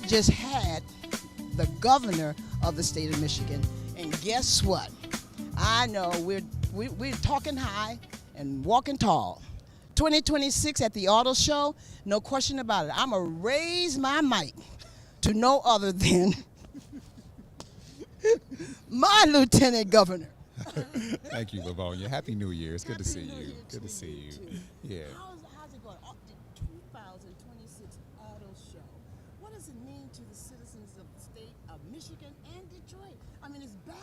just had the governor of the state of Michigan, and guess what? I know we're talking high and walking tall. 2026 at the auto show, no question about it. I'm going to raise my mic to no other than my lieutenant governor. Thank you, Lavonia. Happy New Year. It's good to see you. Good to see you. Yeah. How's it going? The 2026 auto show. What does it mean to the citizens of the state of Michigan and Detroit? I mean, it's back.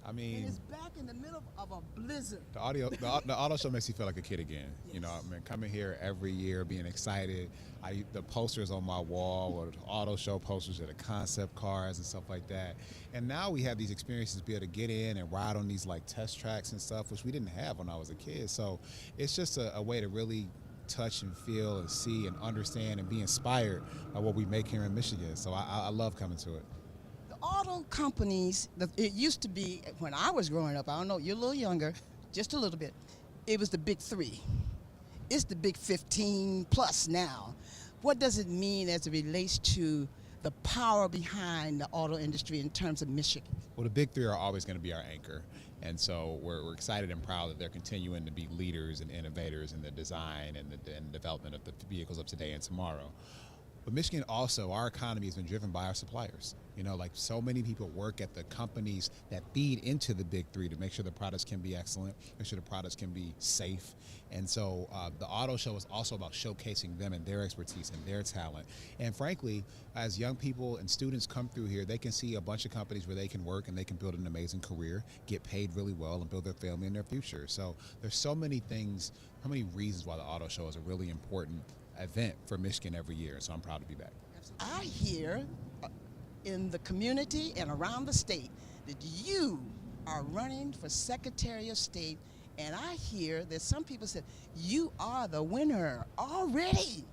And it's back in the middle of a blizzard. The auto show makes you feel like a kid again. Yes. You know, I mean, coming here every year, being excited. The posters on my wall, or the auto show posters, or the concept cars and stuff like that. And now we have these experiences to be able to get in and ride on these like test tracks and stuff, which we didn't have when I was a kid. So it's just a way to really touch and feel and see and understand and be inspired by what we make here in Michigan. So I love coming to it. Auto companies, it used to be, when I was growing up, I don't know, you're a little younger, just a little bit, it was the big three. It's the big 15 plus now. What does it mean as it relates to the power behind the auto industry in terms of Michigan? Well, the big three are always going to be our anchor. And so we're excited and proud that they're continuing to be leaders and innovators in the design and the development of the vehicles of today and tomorrow. But Michigan also, our economy has been driven by our suppliers. You know, like so many people work at the companies that feed into the big three to make sure the products can be excellent, make sure the products can be safe. And so the auto show is also about showcasing them and their expertise and their talent. And frankly, as young people and students come through here, they can see a bunch of companies where they can work and they can build an amazing career, get paid really well, and build their family and their future. So there's so many things, so many reasons why the auto show is a really important event for Michigan every year, so I'm proud to be back. I hear in the community and around the state that you are running for Secretary of State, and I hear that some people said you are the winner already.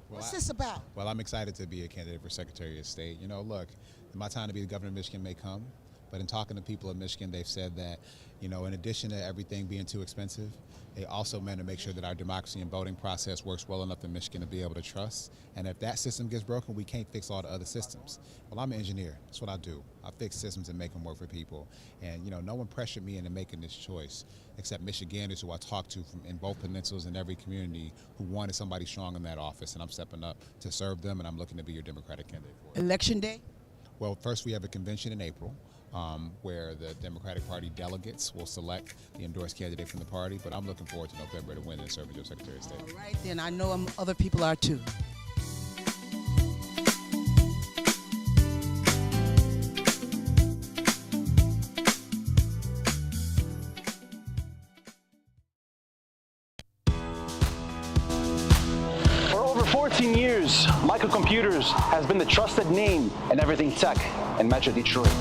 What's this about? Well, I'm excited to be a candidate for Secretary of State. You know, look, my time to be the governor of Michigan may come, but in talking to people of Michigan, they've said that, you know, in addition to everything being too expensive, they also meant to make sure that our democracy and voting process works well enough in Michigan to be able to trust. And if that system gets broken, we can't fix all the other systems. Well, I'm an engineer. That's what I do. I fix systems and make them work for people. And, you know, no one pressured me into making this choice except Michiganders who I talked to from in both peninsulas and every community who wanted somebody strong in that office. And I'm stepping up to serve them, and I'm looking to be your Democratic candidate for it. Election day? Well, first we have a convention in April. Where the Democratic Party delegates will select the endorsed candidate from the party, but I'm looking forward to November to win and serve as your Secretary of State. All right, then I know other people are too. For over 14 years, Microcomputers has been the trusted name in everything tech in Metro Detroit.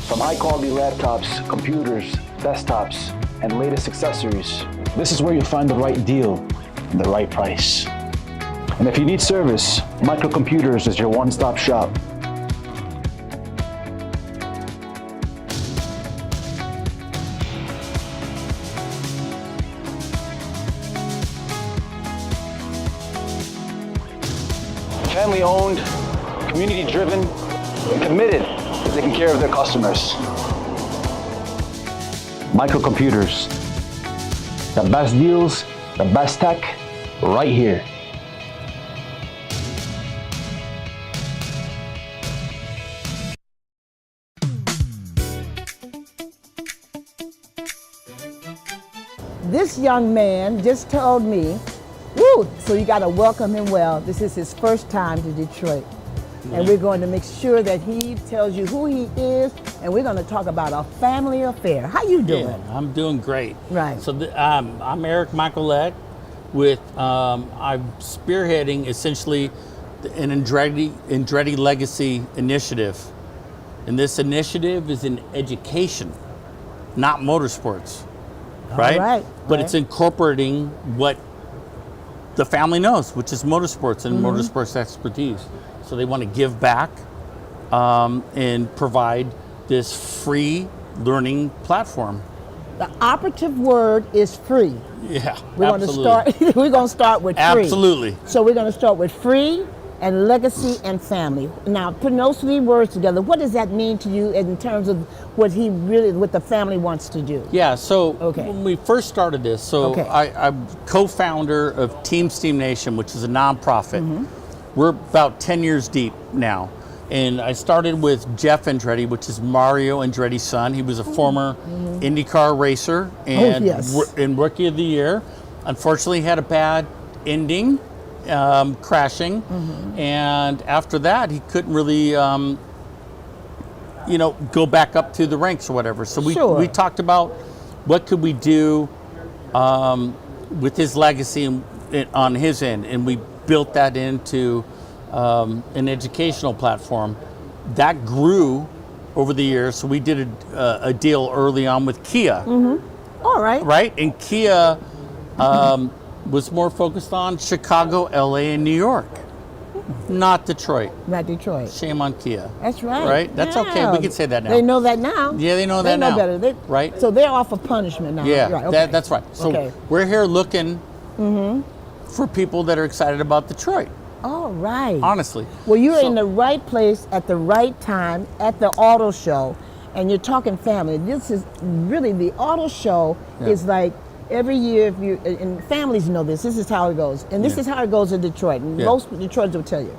From high-quality laptops, computers, desktops, and latest accessories, this is where you'll find the right deal and the right price. And if you need service, Microcomputers is your one-stop shop. Family-owned, community-driven, and committed to taking care of their customers. Microcomputers. The best deals, the best tech, right here. This young man just told me, woo, so you got to welcome him well. This is his first time to Detroit. And we're going to make sure that he tells you who he is, and we're going to talk about a family affair. How you doing? Yeah, I'm doing great. Right. So I'm Eric Michaelette with, I'm spearheading essentially an Andretti Legacy initiative. And this initiative is in education, not motorsports, right? All right. But it's incorporating what the family knows, which is motorsports and motorsports expertise. So they want to give back and provide this free learning platform. The operative word is free. Yeah, We're absolutely. going to start. We're going to start with free. Absolutely. So we're going to start with free and legacy and family. Now, putting those three words together, what does that mean to you in terms of what the family wants to do? Yeah, so Okay. when we first started this, so Okay. I'm co-founder of Team Steam Nation, which is a nonprofit. Mm-hmm. We're about 10 years deep now. And I started with Jeff Andretti, which is Mario Andretti's son. He was a former IndyCar racer and yes. in Rookie of the Year. Unfortunately, had a bad ending, crashing. And after that, he couldn't really, go back up to the ranks or whatever. So Sure. we talked about what could we do with his legacy on his end. And we built that into an educational platform that grew over the years. So we did a deal early on with Kia, All right. right? And Kia was more focused on Chicago, LA, and New York, not Detroit. Not Detroit. Shame on Kia. That's right. Right? That's okay. We can say that now. They know that now. Yeah, they know that now. They know better. Right? So they're off of punishment now. Yeah, Right, okay. that's right. So Okay. we're here looking for people that are excited about Detroit, All right. honestly. Well, you're So- in the right place at the right time at the auto show, and you're talking family. This is really the auto show is like every year. If you and families know this is how it goes, and this Yeah. is how it goes in Detroit. And Yeah. most Detroiters will tell you.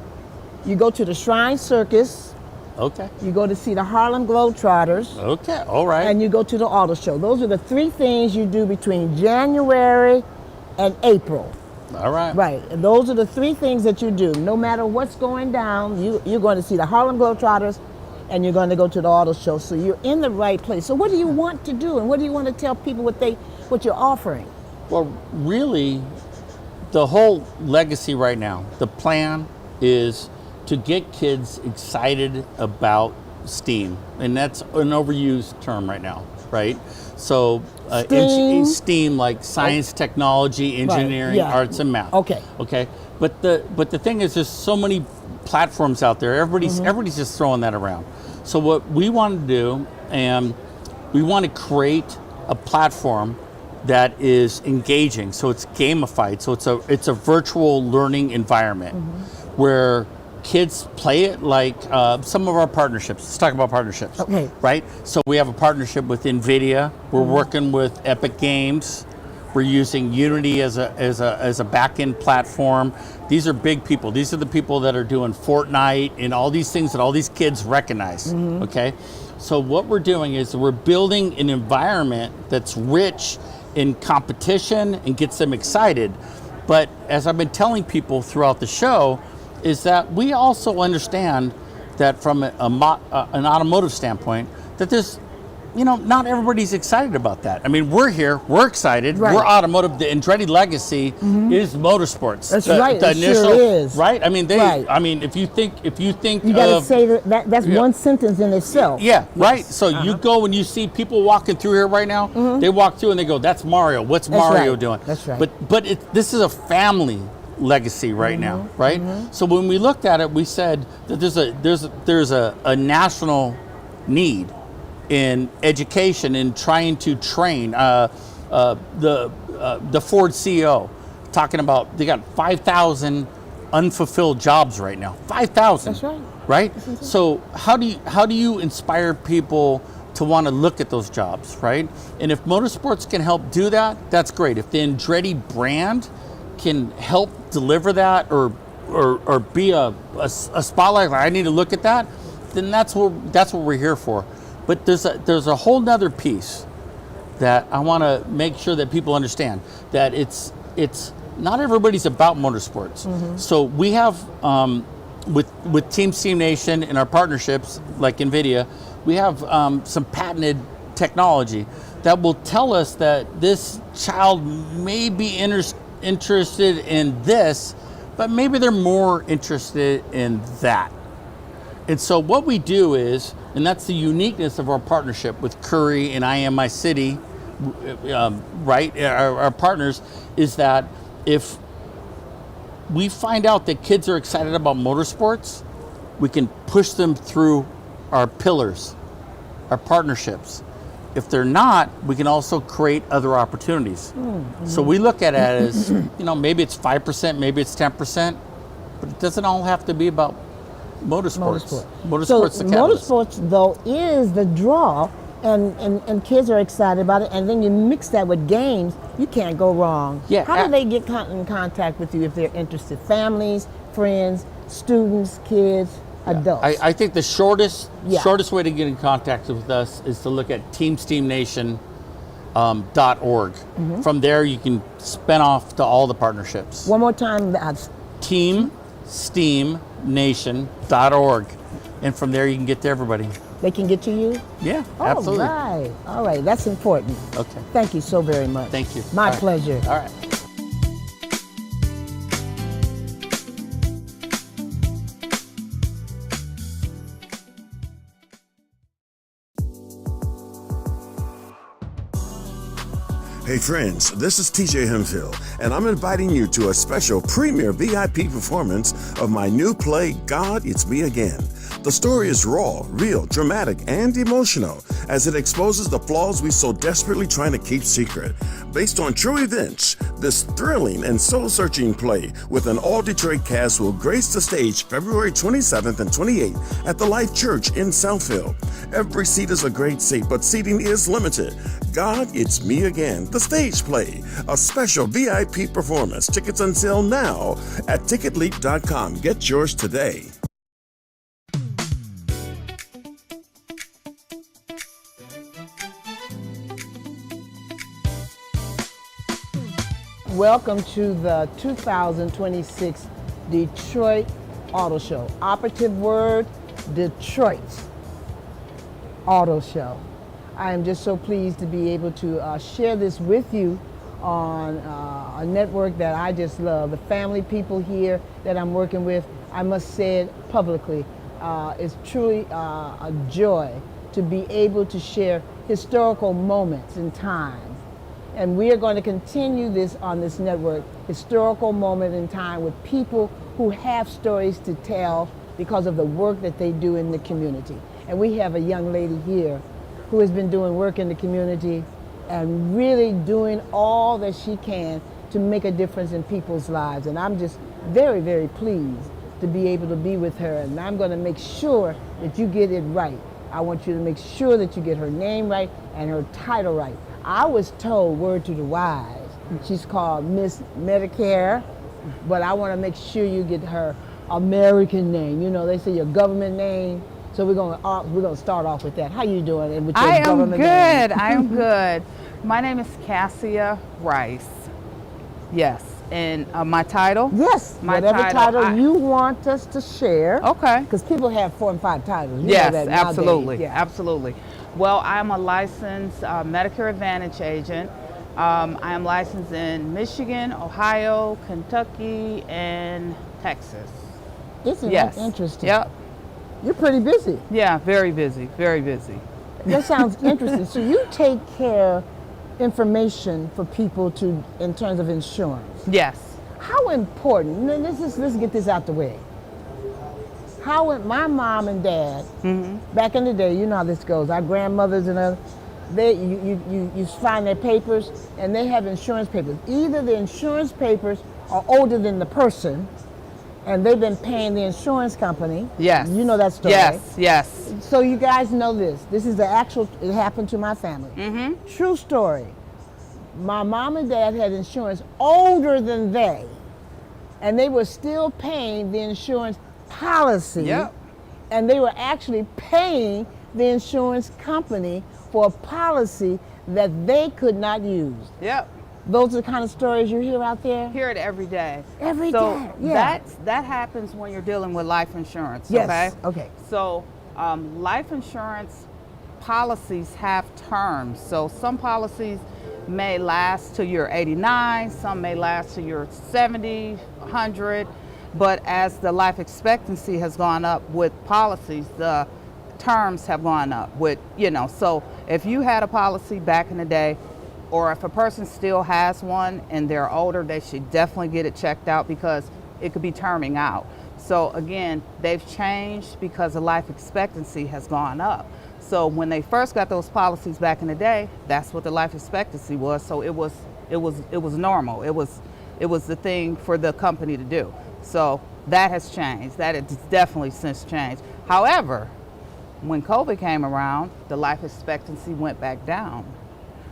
You go to the Shrine Circus, Okay. you go to see the Harlem Globetrotters, Okay. All right. and you go to the auto show. Those are the three things you do between January and April. All right. Right, and those are the three things that you do. No matter what's going down, you're going to see the Harlem Globetrotters, and you're going to go to the auto show. So you're in the right place. So what do you want to do, and what do you want to tell people what you're offering? Well, really, the whole legacy right now, the plan is to get kids excited about STEAM, and that's an overused term right now, right? So STEAM? STEAM, like science, technology, engineering, yeah. arts, and math. Okay. Okay. But the thing is, there's so many platforms out there. Everybody's just throwing that around. So what we want to do, and we want to create a platform that is engaging. So it's gamified. So it's a virtual learning environment where kids play it like some of our partnerships. Let's talk about partnerships. Okay. Right? So we have a partnership with NVIDIA. We're working with Epic Games. We're using Unity as a back-end platform. These are big people. These are the people that are doing Fortnite and all these things that all these kids recognize. Okay? So what we're doing is we're building an environment that's rich in competition and gets them excited. But as I've been telling people throughout the show, is that we also understand that from an automotive standpoint, that there's, not everybody's excited about that. I mean, we're here, we're excited, Right. we're automotive. The Andretti legacy is motorsports. That's The- right, the it sure is. Right? I mean, Right. if you think You got to of, say that's yeah. one sentence in itself. yeah, right. So you go and you see people walking through here right now. They walk through and they go, "That's Mario. What's That's Mario right. doing?" That's right. But this is a family legacy right now, right? So when we looked at it, we said that there's a national need in education and trying to train. The Ford CEO talking about they got 5,000 unfulfilled jobs right now. 5,000. That's right. Right? So how do you inspire people to want to look at those jobs, right? And if motorsports can help do that, that's great. If the Andretti brand can help deliver that or be a spotlight, like, I need to look at that, then that's what we're here for. But there's a whole nother piece that I want to make sure that people understand, that it's not everybody's about motorsports. So we have with Team Steam Nation and our partnerships like NVIDIA, we have some patented technology that will tell us that this child may be interested in this, but maybe they're more interested in that. And so what we do is, and that's the uniqueness of our partnership with Curry and I Am My City, right? Our partners, is that if we find out that kids are excited about motorsports, we can push them through our pillars, our partnerships, if they're not, we can also create other opportunities. So we look at it as, maybe it's 5%, maybe it's 10%, but it doesn't all have to be about motorsports. Motorsports, So the catalyst. motorsports, though, is the draw, and kids are excited about it, and then you mix that with games, you can't go wrong. Yeah, How do they get in contact with you if they're interested? Families, friends, students, kids, adults? I think the shortest Yeah. way to get in contact with us is to look at teamsteamnation.org. From there, you can spin off to all the partnerships. One more time, that's teamsteamnation.org. And from there, you can get to everybody. they can get to you? Yeah, absolutely. All right, that's important. Okay. Thank you so very much. Thank you. My All right. pleasure. All right. Hey friends, this is TJ Hemphill, and I'm inviting you to a special premiere VIP performance of my new play, God, It's Me Again. The story is raw, real, dramatic, and emotional as it exposes the flaws we so desperately trying to keep secret. Based on true events, this thrilling and soul-searching play with an all-Detroit cast will grace the stage February 27th and 28th at the Life Church in Southfield. Every seat is a great seat, but seating is limited. God, It's Me Again, the stage play, a special VIP performance. Tickets on sale now at ticketleap.com. Get yours today. Welcome to the 2026 Detroit Auto Show. Operative word, Detroit Auto Show. I am just so pleased to be able to share this with you on a network that I just love. The family people here that I'm working with, I must say it publicly, it's truly a joy to be able to share historical moments in time. And we are going to continue this on this network, historical moment in time with people who have stories to tell because of the work that they do in the community. And we have a young lady here who has been doing work in the community and really doing all that she can to make a difference in people's lives. And I'm just very, very pleased to be able to be with her. And I'm going to make sure that you get it right. I want you to make sure that you get her name right and her title right. I was told, word to the wise, she's called Miss Medicare, but I want to make sure you get her American name. You know, they say your government name. So we're gonna start off with that. How you doing? And with your I am government good. name? I am good. My name is Cassia Rice. Yes, and my title. Yes, My whatever title I- you want us to share. Okay. Because people have 4 and 5 titles. You know Yes, that nowadays. absolutely, Yeah. absolutely. Well, I'm a licensed Medicare Advantage agent. I am licensed in Michigan, Ohio, Kentucky, and Texas. Isn't Yes. that interesting? Yep. You're pretty busy. Yeah, very busy, very busy. That sounds interesting. So you take care information for people to in terms of insurance. Yes. How important? Let's get this out the way. My mom and dad, back in the day, you know how this goes. Our grandmothers and others, you find their papers, and they have insurance papers. Either the insurance papers are older than the person, and they've been paying the insurance company. Yes. You know that story. Yes, yes. So you guys know this. This is the actual. It happened to my family. True story. My mom and dad had insurance older than they, and they were still paying the insurance policy. Yep. And they were actually paying the insurance company for a policy that they could not use. Yep. Those are the kind of stories you hear out there? Hear it every day. Every so day, yeah. that happens when you're dealing with life insurance. Yes. Okay. So life insurance policies have terms. So some policies may last till you're 89, some may last till you're 70, 100. But as the life expectancy has gone up with policies, the terms have gone up with, so if you had a policy back in the day, or if a person still has one and they're older, they should definitely get it checked out because it could be terming out. So again, they've changed because the life expectancy has gone up. So when they first got those policies back in the day, that's what the life expectancy was. So it was normal. It was the thing for the company to do. So that has changed. That has definitely since changed. However, when COVID came around, the life expectancy went back down.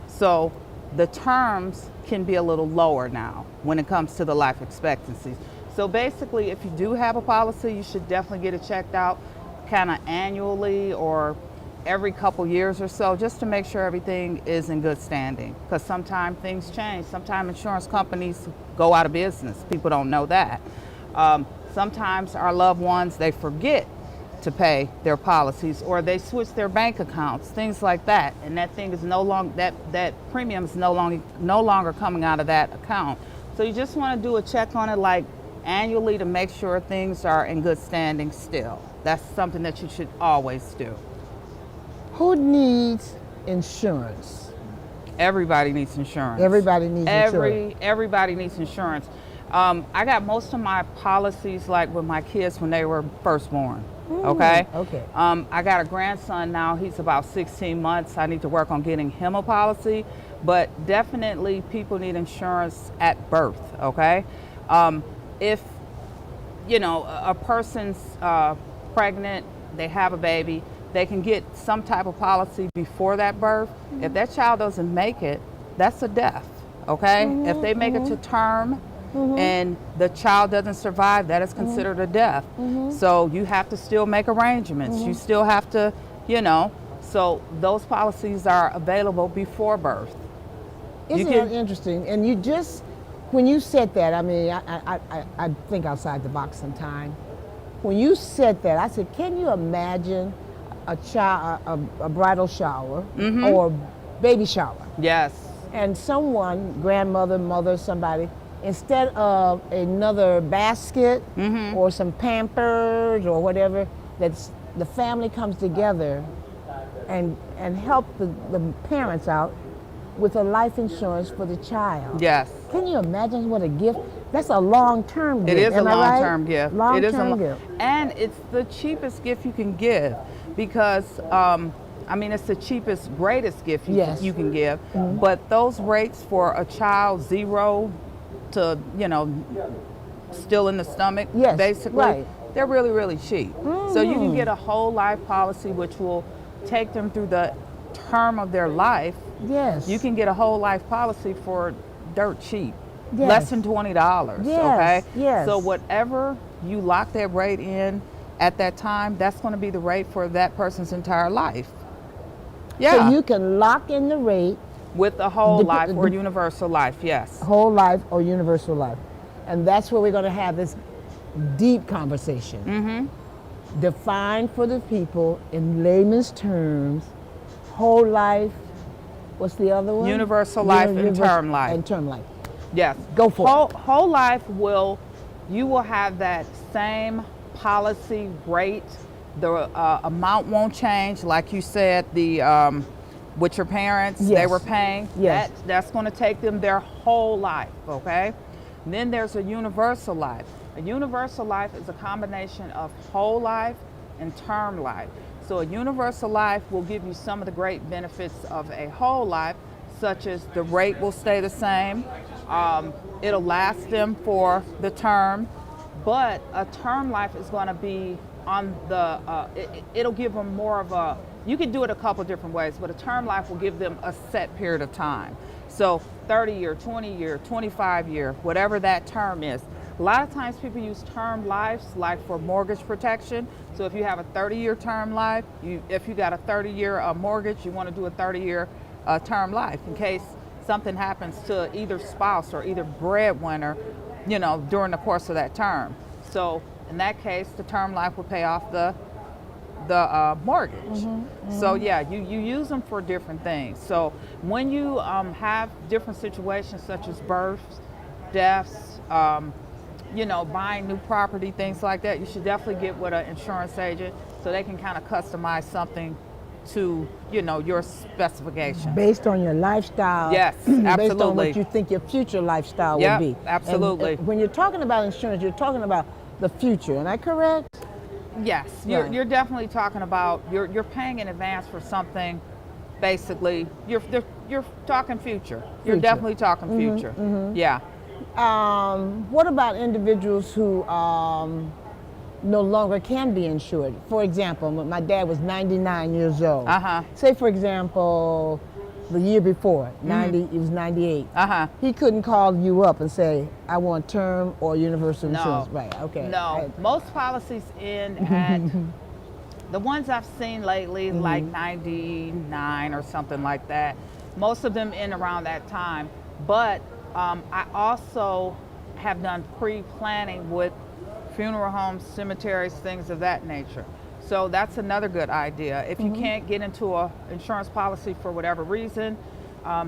So the terms can be a little lower now when it comes to the life expectancies. So basically, if you do have a policy, you should definitely get it checked out kind of annually or every couple years or so, just to make sure everything is in good standing. Because sometimes things change. Sometimes insurance companies go out of business. People don't know that. Sometimes our loved ones, they forget to pay their policies, or they switch their bank accounts, things like that, and that thing is no longer, that premium is no longer coming out of that account. So you just want to do a check on it like annually to make sure things are in good standing still. That's something that you should always do. Who needs insurance? Everybody needs insurance. Everybody needs insurance. Everybody needs insurance. I got most of my policies like with my kids when they were first born. Okay. Okay. I got a grandson now. He's about 16 months. I need to work on getting him a policy, but definitely people need insurance at birth. Okay. If you know a person's pregnant, they have a baby, they can get some type of policy before that birth. If that child doesn't make it, that's a death. Okay. If they make it to term, and the child doesn't survive, that is considered a death. So you have to still make arrangements. You still have to, you know, so those policies are available before birth. Isn't that interesting? And you just, when you said that, I mean, I think outside the box sometime. When you said that, I said, can you imagine a bridal shower or baby shower? Yes. And someone, grandmother, mother, somebody, instead of another basket or some Pampers or whatever, that's the family comes together and help the parents out with a life insurance for the child. Yes. Can you imagine what a gift? That's a long-term gift. It is a Am I right? long-term gift. Long-term gift. And it's the cheapest gift you can give because, I mean, it's the cheapest, greatest gift you can give. But those rates for a child 0 to, you know, still in the stomach, basically, they're really, really cheap. So you can get a whole life policy which will take them through the term of their life. Yes. You can get a whole life policy for dirt cheap, Yes. less than $20, Yes. okay? Yes. So whatever you lock that rate in at that time, that's going to be the rate for that person's entire life. Yeah. So you can lock in the rate. With a whole life or universal life, yes. Whole life or universal life. And that's where we're going to have this deep conversation. Define for the people in layman's terms, whole life, what's the other one? Universal life and term life. And term life. Yes. Go for it. Whole life you will have that same policy rate. The amount won't change. Like you said, with your parents, they were paying. Yes. That's going to take them their whole life, okay? And then there's a universal life. A universal life is a combination of whole life and term life. So a universal life will give you some of the great benefits of a whole life, such as the rate will stay the same. It'll last them for the term, but a term life is going to be on the, it'll give them more of a, you can do it a couple different ways, but a term life will give them a set period of time. So 30-year, 20-year, 25-year, whatever that term is. A lot of times people use term lives like for mortgage protection. So if you have a 30-year term life, if you got a 30-year mortgage, you want to do a 30-year term life in case something happens to either spouse or either breadwinner, you know, during the course of that term. So in that case, the term life will pay off the mortgage. So yeah, you use them for different things. So when you have different situations such as births, deaths, you know, buying new property, things like that, you should definitely get with an insurance agent so they can kind of customize something to, you know, your specifications. Based on your lifestyle. Yes, absolutely. Based on what you think your future lifestyle will be. Absolutely. And when you're talking about insurance, you're talking about the future. Am I correct? Yes, Right. you're definitely talking about you're paying in advance for something. Basically, you're talking future. You're Future. definitely talking future. Yeah. What about individuals who no longer can be insured? For example, my dad was 99 years old. Say, for example, the year before, 90, he was 98. He couldn't call you up and say, I want term or universal insurance. Right, okay. No, most policies end at, the ones I've seen lately, like 99 or something like that. Most of them end around that time. But I also have done pre-planning with funeral homes, cemeteries, things of that nature. So that's another good idea. If you can't get into an insurance policy for whatever reason,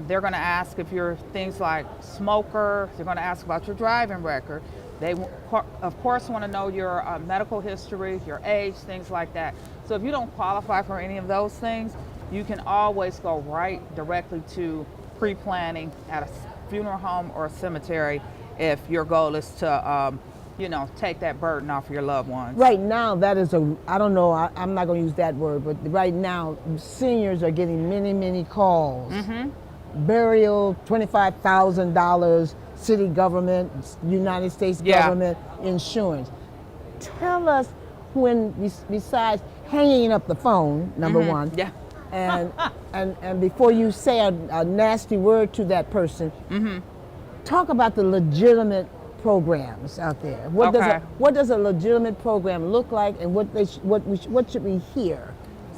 they're going to ask if you're things like smoker. They're going to ask about your driving record. They, of course, want to know your medical history, your age, things like that. So if you don't qualify for any of those things, you can always go right directly to pre-planning at a funeral home or a cemetery if your goal is to take that burden off your loved ones. Right now, that is I don't know, I'm not going to use that word, but right now, seniors are getting many, many calls. Burial, $25,000, city government, United States government, insurance. Tell us when, besides hanging up the phone, number one, and before you say a nasty word to that person, talk about the legitimate programs out there. What does a legitimate program look like, and what should we hear?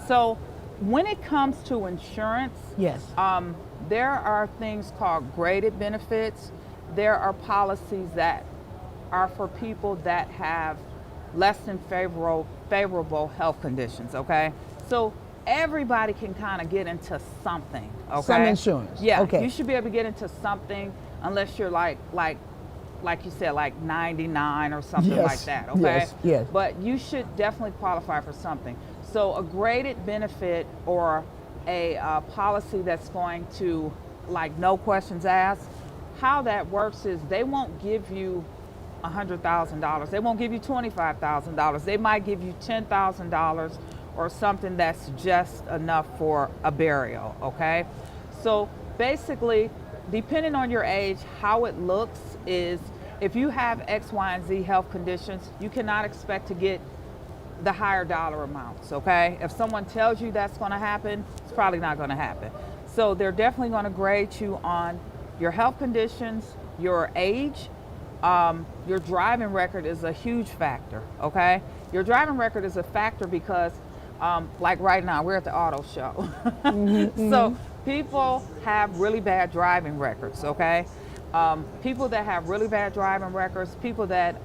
So when it comes to insurance, yes, there are things called graded benefits. There are policies that are for people that have less than favorable health conditions, okay? So everybody can kind of get into something, okay? Some insurance. Yeah, okay. You should be able to get into something unless you're like you said, like 99 or something like that, okay? Yes, yes. But you should definitely qualify for something. So a graded benefit or a policy that's going to, like, no questions asked, how that works is they won't give you $100,000. They won't give you $25,000. They might give you $10,000 or something that's just enough for a burial, okay? So basically, depending on your age, how it looks is if you have X, Y, and Z health conditions, you cannot expect to get the higher dollar amounts, okay? If someone tells you that's going to happen, it's probably not going to happen. So they're definitely going to grade you on your health conditions, your age, your driving record is a huge factor, okay? Your driving record is a factor because, like right now, we're at the auto show. So people have really bad driving records, okay? People that have really bad driving records, people that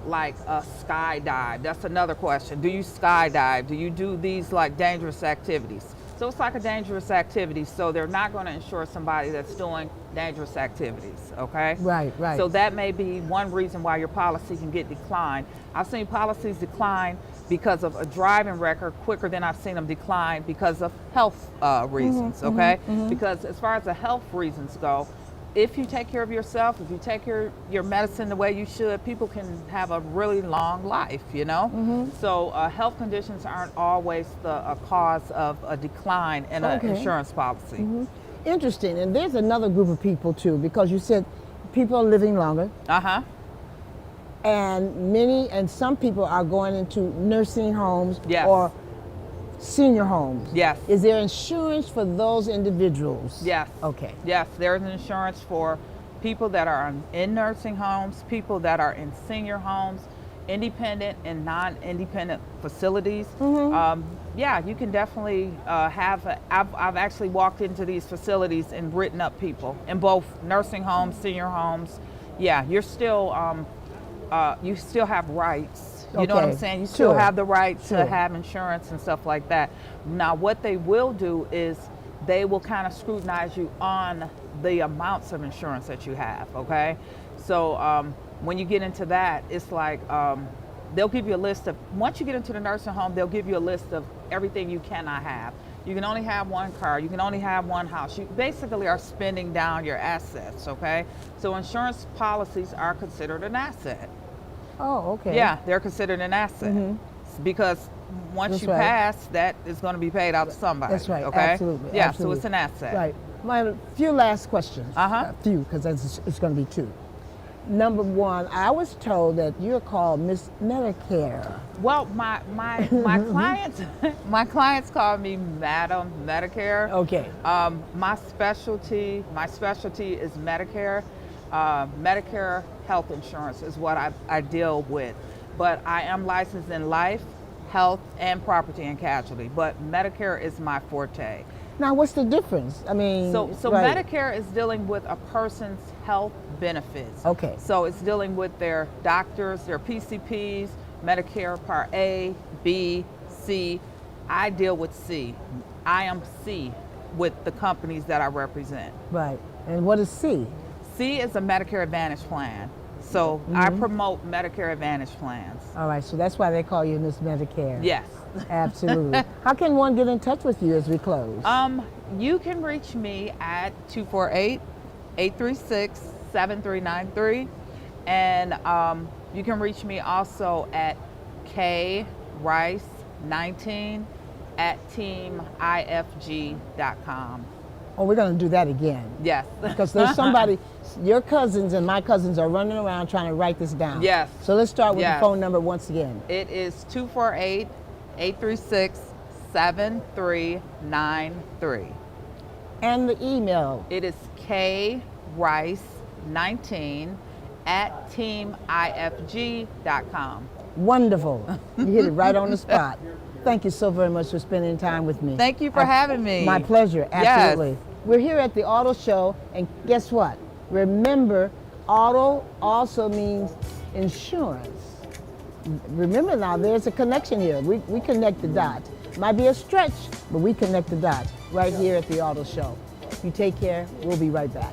skydive, that's another question. Do you skydive? Do you do these like dangerous activities? So it's like a dangerous activity, so they're not going to insure somebody that's doing dangerous activities, okay? Right, right. So that may be one reason why your policy can get declined. I've seen policies decline because of a driving record quicker than I've seen them decline because of health reasons, okay? Because as far as the health reasons go, if you take care of yourself, if you take your medicine the way you should, people can have a really long life, you know? So health conditions aren't always a cause of a decline in an insurance policy. Interesting. And there's another group of people too, because you said people are living longer. And some people are going into nursing homes or senior homes. Yes. Is there insurance for those individuals? Yes. Okay. Yes, there's insurance for people that are in nursing homes, people that are in senior homes, independent and non-independent facilities. Yeah, you can definitely I've actually walked into these facilities and written up people in both nursing homes, senior homes. Yeah, you're still, you still have rights. You know what I'm saying? You still have the right to have insurance and stuff like that. Now, what they will do is they will kind of scrutinize you on the amounts of insurance that you have, okay? So when you get into that, it's like they'll give you a list of, once you get into the nursing home, they'll give you a list of everything you cannot have. You can only have one car, you can only have one house. You basically are spending down your assets, okay? So insurance policies are considered an asset. Oh, okay. Yeah, they're considered an asset. because once That's you right. pass, that is going to be paid out to somebody. That's right. Okay. Absolutely. Yeah. Absolutely. So it's an asset. Right. My few last questions. Uh-huh. Few, because it's going to be two. Number one, I was told that you're called Miss Medicare. Well, my clients call me Madam Medicare. Okay. My specialty is Medicare. Medicare health insurance is what I deal with, but I am licensed in life, health, and property and casualty. But Medicare is my forte. Now, what's the difference? I mean, So right. Medicare is dealing with a person's health benefits. Okay. So it's dealing with their doctors, their PCPs, Medicare Part A, B, C. I deal with C. I am C with the companies that I represent. Right. And what is C? C is a Medicare Advantage plan. So I promote Medicare Advantage plans. All right. So that's why they call you Miss Medicare. Yes. Absolutely. How can one get in touch with you as we close? You can reach me at 248-836-7393. And you can reach me also at krice19@teamifg.com. Oh, we're going to do that again. Yes. Because there's somebody, your cousins and my cousins are running around trying to write this down. Yes. So let's start with Yes. the phone number once again. It is 248-836-7393. And the email. It is krice19@teamifg.com. Wonderful. You hit it right on the spot. Thank you so very much for spending time with me. Thank you for having me. My pleasure, Yes. absolutely. We're here at the auto show, and guess what? Remember, auto also means insurance. Remember now, there's a connection here. We connect the dots. Might be a stretch, but we connect the dots right here at the auto show. You take care. We'll be right back.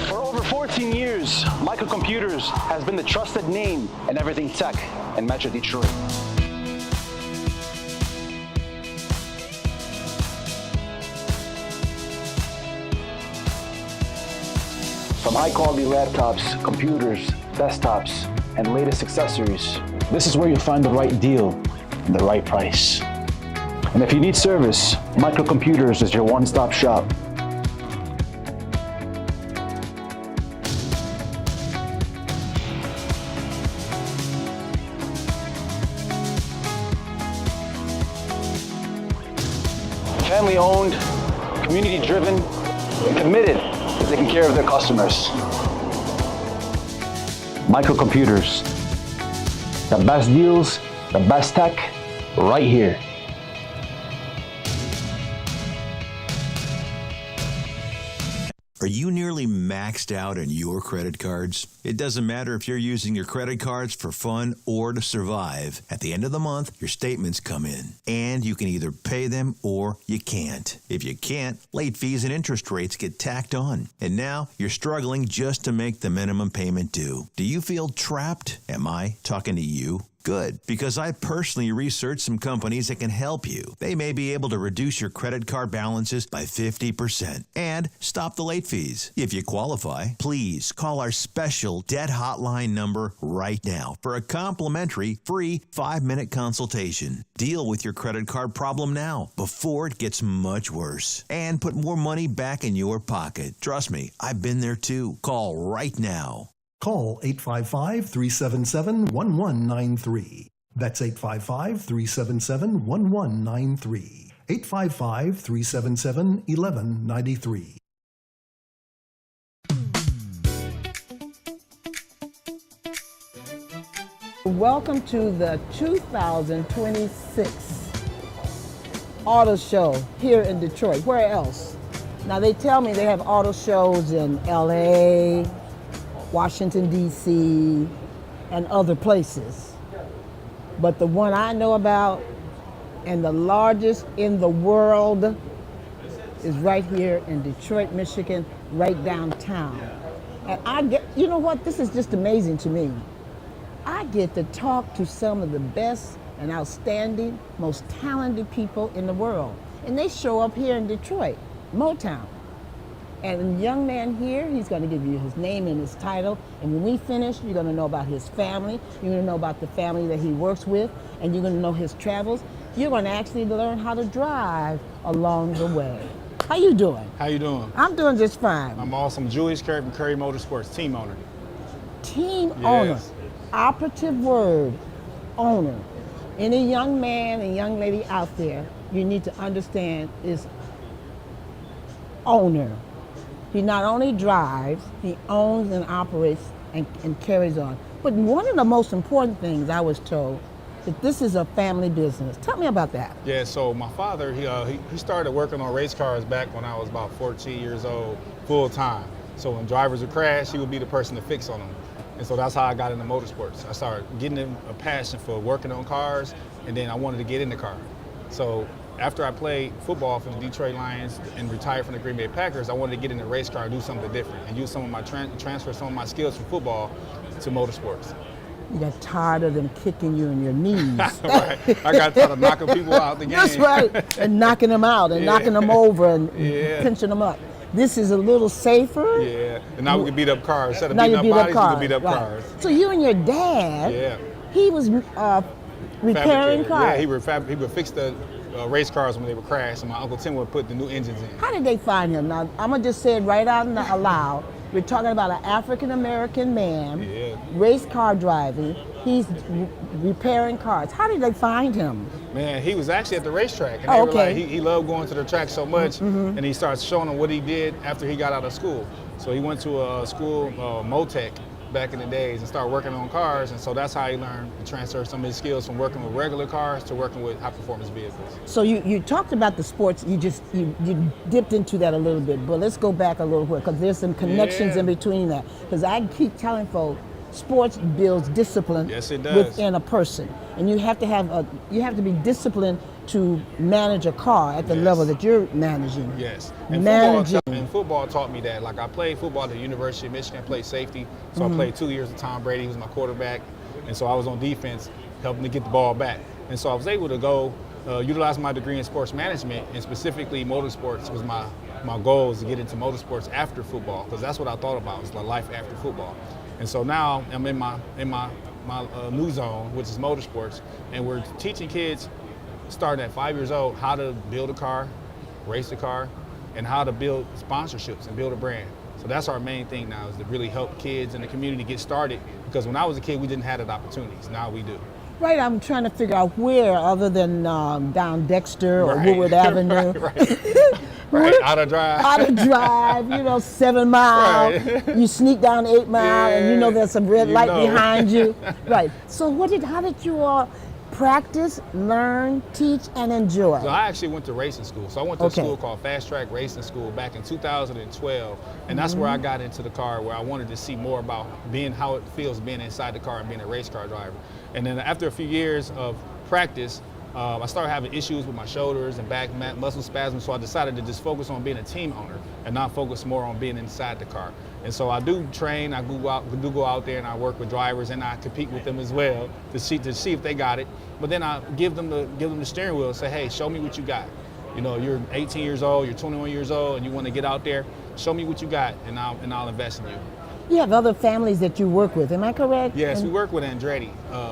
For over 14 years, Microcomputers has been the trusted name in everything tech in Metro Detroit. From high-quality laptops, computers, desktops, and latest accessories, this is where you'll find the right deal and the right price. And if you need service, Microcomputers is your one-stop shop. Family-owned, community-driven, and committed to taking care of their customers. Microcomputers. The best deals, the best tech, right here. Are you nearly maxed out on your credit cards? It doesn't matter if you're using your credit cards for fun or to survive. At the end of the month, your statements come in, and you can either pay them or you can't. If you can't, late fees and interest rates get tacked on. And now you're struggling just to make the minimum payment due. Do you feel trapped? Am I talking to you? Good, because I personally researched some companies that can help you. They may be able to reduce your credit card balances by 50% and stop the late fees. If you qualify, please call our special debt hotline number right now for a complimentary free 5-minute consultation. Deal with your credit card problem now before it gets much worse and put more money back in your pocket. Trust me, I've been there too. Call right now. Call 855-377-1193. That's 855-377-1193. 855-377-1193. Welcome to the 2026 auto show here in Detroit. Where else? Now they tell me they have auto shows in LA, Washington, D.C., and other places. But the one I know about and the largest in the world is right here in Detroit, Michigan, right downtown. And I get, you know what, this is just amazing to me. I get to talk to some of the best and outstanding, most talented people in the world. And they show up here in Detroit, Motown. And the young man here, he's going to give you his name and his title. And when we finish, you're going to know about his family. You're going to know about the family that he works with. And you're going to know his travels. You're going to actually learn how to drive along the way. How you doing? How you doing? I'm doing just fine. I'm awesome. Julius Curry from Curry Motorsports, team owner. Team owner. Operative word, owner. Any young man and young lady out there, you need to understand is owner. He not only drives, he owns and operates and carries on. But one of the most important things I was told, that this is a family business. Tell me about that. Yeah, so my father, he started working on race cars back when I was about 14 years old, full time. So when drivers would crash, he would be the person to fix on them. And so that's how I got into motorsports. I started getting a passion for working on cars, and then I wanted to get in the car. So after I played football for the Detroit Lions and retired from the Green Bay Packers, I wanted to get in the race car and do something different and use some of my transfer some of my skills from football to motorsports. You got tired of them kicking you in your knees. Right. I got tired of knocking people out the game. That's right. And knocking them out and knocking them over and pinching them up. This is a little safer. Yeah. And now we can beat up cars. Instead of beating up bodies, we can beat up cars. So you and your dad, he was repairing cars. Yeah, he would fix the race cars when they would crash, and my Uncle Tim would put the new engines in. How did they find him? Now, I'm going to just say it right out loud. We're talking about an African-American man, race car driving. He's repairing cars. How did they find him? Man, he was actually at the racetrack. And they were like, he loved going to the track so much, and he started showing them what he did after he got out of school. So he went to a school, Motec, back in the days and started working on cars, and so that's how he learned to transfer some of his skills from working with regular cars to working with high-performance vehicles. So you talked about the sports, you dipped into that a little bit, but let's go back a little bit because there's some connections in between that. Because I keep telling folks, sports builds discipline within a person, and you have to be disciplined to manage a car at the level that you're managing. Yes, and football taught me that. Like I played football at the University of Michigan, played safety, so I played 2 years with Tom Brady. He was my quarterback, and so I was on defense, helping to get the ball back. And so I was able to go utilize my degree in sports management, and specifically motorsports was my goal is to get into motorsports after football, because that's what I thought about, was my life after football. And so now I'm in my new zone, which is motorsports, and we're teaching kids starting at 5 years old how to build a car, race a car, and how to build sponsorships and build a brand. So that's our main thing now, is to really help kids in the community get started, because when I was a kid, we didn't have that opportunities. Now we do. Right, I'm trying to figure out where, other than down Dexter or Woodward Avenue. Right, out of drive, 7 Mile. Right. You sneak down 8 Mile, and you know there's some red light behind you. Right. So how did you all practice, learn, teach, and enjoy? So I actually went to racing school. So I went to a school called Fast Track Racing School back in 2012, and that's where I got into the car, where I wanted to see more about how it feels being inside the car and being a race car driver. And then after a few years of practice, I started having issues with my shoulders and back muscle spasms, so I decided to just focus on being a team owner and not focus more on being inside the car. And so I do train, I do go out there and I work with drivers, and I compete with them as well to see if they got it. But then I give them the steering wheel and say, hey, show me what you got. You're 18 years old, you're 21 years old, and you want to get out there, show me what you got, and I'll invest in you. You have other families that you work with, am I correct? Yes, we work with Andretti.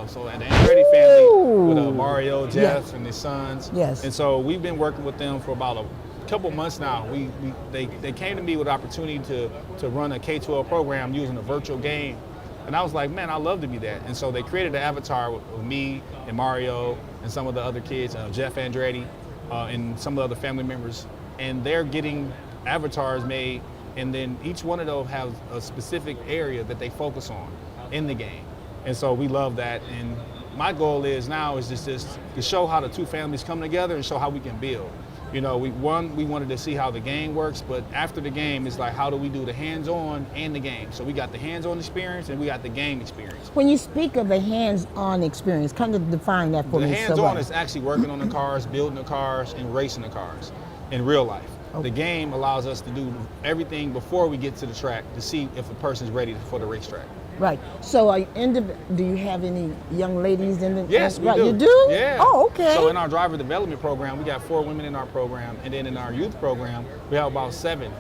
So the Andretti family with Mario, Jeff, and his sons. Yes. And so we've been working with them for about a couple months now. They came to me with the opportunity to run a K-12 program using a virtual game. And I was like, man, I'd love to be that. And so they created an avatar with me and Mario and some of the other kids, Jeff Andretti, and some of the other family members. And they're getting avatars made, and then each one of those has a specific area that they focus on in the game. And so we love that. And my goal is just to show how the two families come together and show how we can build. We wanted to see how the game works, but after the game, it's like, how do we do the hands-on and the game? So we got the hands-on experience and we got the game experience. When you speak of the hands-on experience, kind of define that for me. The hands-on is actually working on the cars, building the cars, and racing the cars in real life. The game allows us to do everything before we get to the track to see if a person's ready for the racetrack. Right. So do you have any young ladies in the? Yes, we do. do. You do? Yeah. Oh, okay. So in our driver development program, we got 4 women in our program, and then in our youth program, we have about 7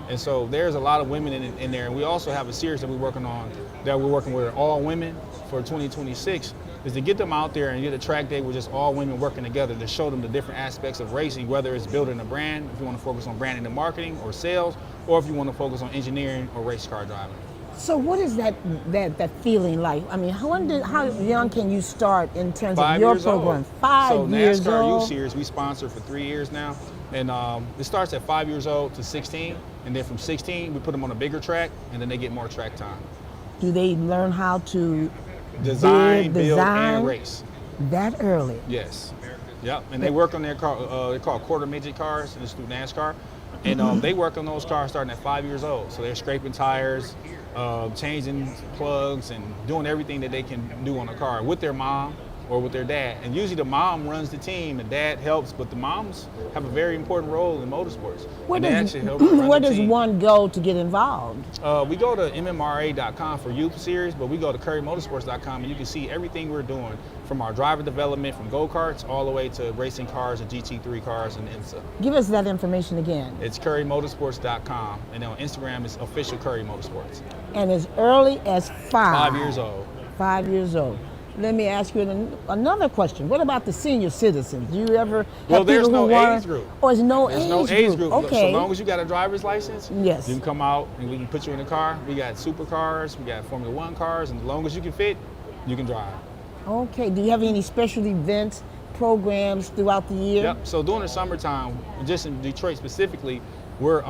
And so there's a lot of women in there. And we also have a series that we're working with all women for 2026, is to get them out there and get a track day with just all women working together to show them the different aspects of racing, whether it's building a brand, if you want to focus on branding and marketing or sales, or if you want to focus on engineering or race car driving. So what is that feeling like? I mean, how young can you start in terms of your program? 5 years old. So NASCAR Youth Series we sponsor for 3 years now, and it starts at 5 years old to 16, and then from 16 we put them on a bigger track, and then they get more track time. Do they learn how to design, build, and race that early? Yes. Yep. And they work on their car. They're called quarter midget cars, and it's through NASCAR. And they work on those cars starting at 5 years old. So they're scraping tires, changing plugs, and doing everything that they can do on a car with their mom or with their dad. And usually the mom runs the team, the dad helps, but the moms have a very important role in motorsports. Where does one go to get involved? We go to mmra.com for youth series, but we go to currymotorsports.com and you can see everything we're doing, from our driver development, from go-karts all the way to racing cars and GT3 cars and IMSA. Give us that information again. It's currymotorsports.com, and on Instagram it's official Curry Motorsports. And as early as 5. 5 years old. 5 years old. Let me ask you another question. What about the senior citizens? Do you ever have there's people no who age group. Oh, there's no age group. Okay. So long as you got a driver's license, yes, you can come out and we can put you in the car. We got supercars, we got Formula One cars, and as long as you can fit, you can drive. Okay. Do you have any special events, programs throughout the year? Yep. So during the summertime, just in Detroit specifically, we're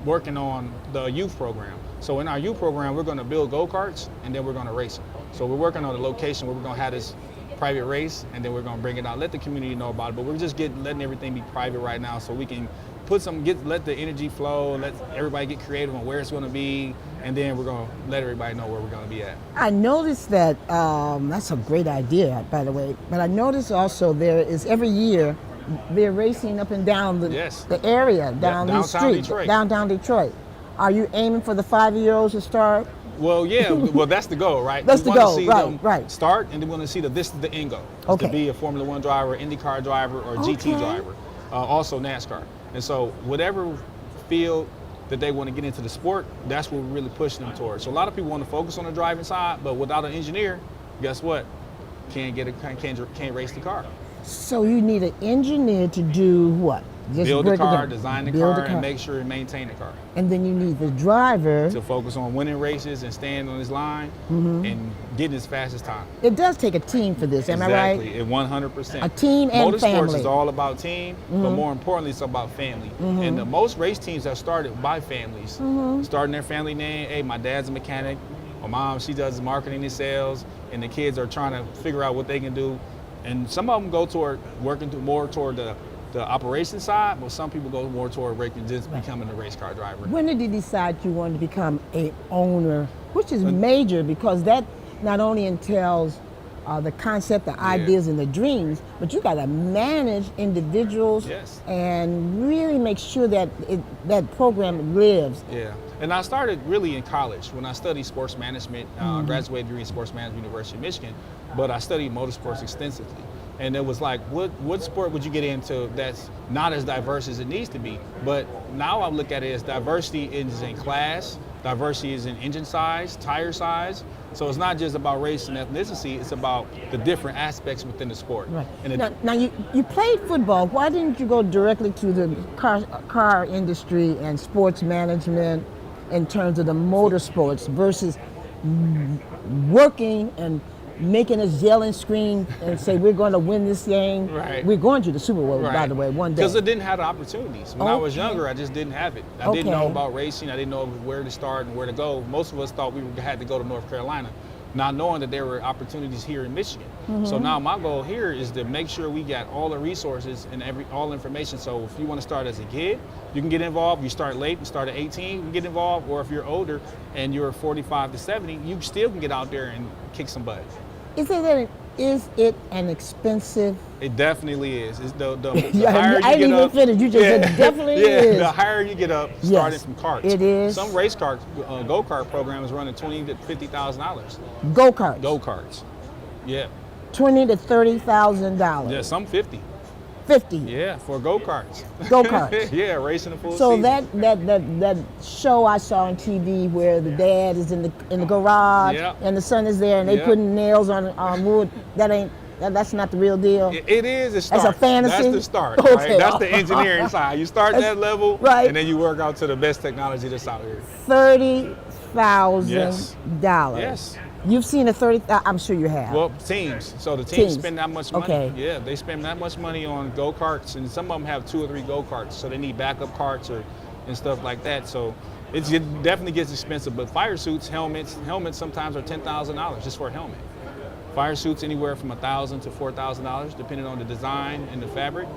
working on the youth program. So in our youth program, we're going to build go-karts and then we're going to race them. So we're working on a location where we're going to have this private race, and then we're going to bring it out, let the community know about it. But we're just letting everything be private right now, so we can let the energy flow, let everybody get creative on where it's going to be, and then we're going to let everybody know where we're going to be at. I noticed that that's a great idea, by the way. But I noticed also there is every year they're racing up and down the area, down the street, Detroit. Downtown Detroit. Are you aiming for the 5-year-olds to start? Well, yeah. Well, that's the goal, right? That's the goal, see right, right. Start, and then we want to see this is the end goal. Okay. To be a Formula One driver, IndyCar driver, or GT driver. Also NASCAR. And so whatever field that they want to get into the sport, that's what we're really pushing them towards. So a lot of people want to focus on the driving side, but without an engineer, guess what? Can't race the car. So you need an engineer to do what? Just build the car, design the car, and make sure and maintain the car. And then you need the driver to focus on winning races and staying on his line and getting his fastest time. It does take a team for this, am I right? Exactly, 100%. A team and family. Motorsports is all about team, but more importantly, it's about family. And the most race teams have started by families, starting their family name. Hey, my dad's a mechanic. My mom, she does marketing and sales, and the kids are trying to figure out what they can do. And some of them go toward more toward the operation side, but some people go more toward just becoming a race car driver. When did you decide you wanted to become a owner, which is major, because that not only entails the concept, the ideas, and the dreams, but you got to manage individuals and really make sure that that program lives. Yeah, and I started really in college when I studied sports management, graduated degree in sports management, University of Michigan, but I studied motorsports extensively. And it was like, what sport would you get into that's not as diverse as it needs to be? But now I look at it as diversity is in class, diversity is in engine size, tire size. So it's not just about race and ethnicity, it's about the different aspects within the sport. Right. Now you played football. Why didn't you go directly to the car industry and sports management in terms of the motorsports versus working and making us yell and scream and say, we're going to win this game. Right. We're going to the Super Bowl, by the way, one day. Because I didn't have the opportunities. When I was younger, I just didn't have it. I didn't know about racing. I didn't know where to start and where to go. Most of us thought we had to go to North Carolina, not knowing that there were opportunities here in Michigan. So now my goal here is to make sure we got all the resources and all information. So if you want to start as a kid, you can get involved. You start late, you start at 18, you can get involved. Or if you're older and you're 45 to 70, you still can get out there and kick some butt. Is it an expensive? It definitely is. It's the yeah, higher I you get up. Finished. You just said it definitely is. The higher you get up, starting from carts. It is. Some race car go-kart programs running $20,000 to $50,000. Go-karts. Go-karts. Yeah. $20,000 to $30,000. Yeah, some 50. 50. Yeah, for go-karts. Go-karts. Yeah, racing the full So season. that show I saw on TV where the dad is in the garage Yep. and the son is there and they Yep. putting nails on wood. That's not the real deal. It is a start. That's a fantasy? That's the start, Okay. right? That's the engineering side. You start that level, right. and then you work out to the best technology that's out here. $30,000. Yes. You've seen a 30. I'm sure you have. Well, teams. So the teams Teams. spend that much money. Okay. Yeah, they spend that much money on go-karts, and some of them have 2 or 3 go-karts, so they need backup karts and stuff like that. So it definitely gets expensive. But fire suits, helmets sometimes are $10,000 just for a helmet. Fire suits anywhere from $1,000 to $4,000, depending on the design and the fabric.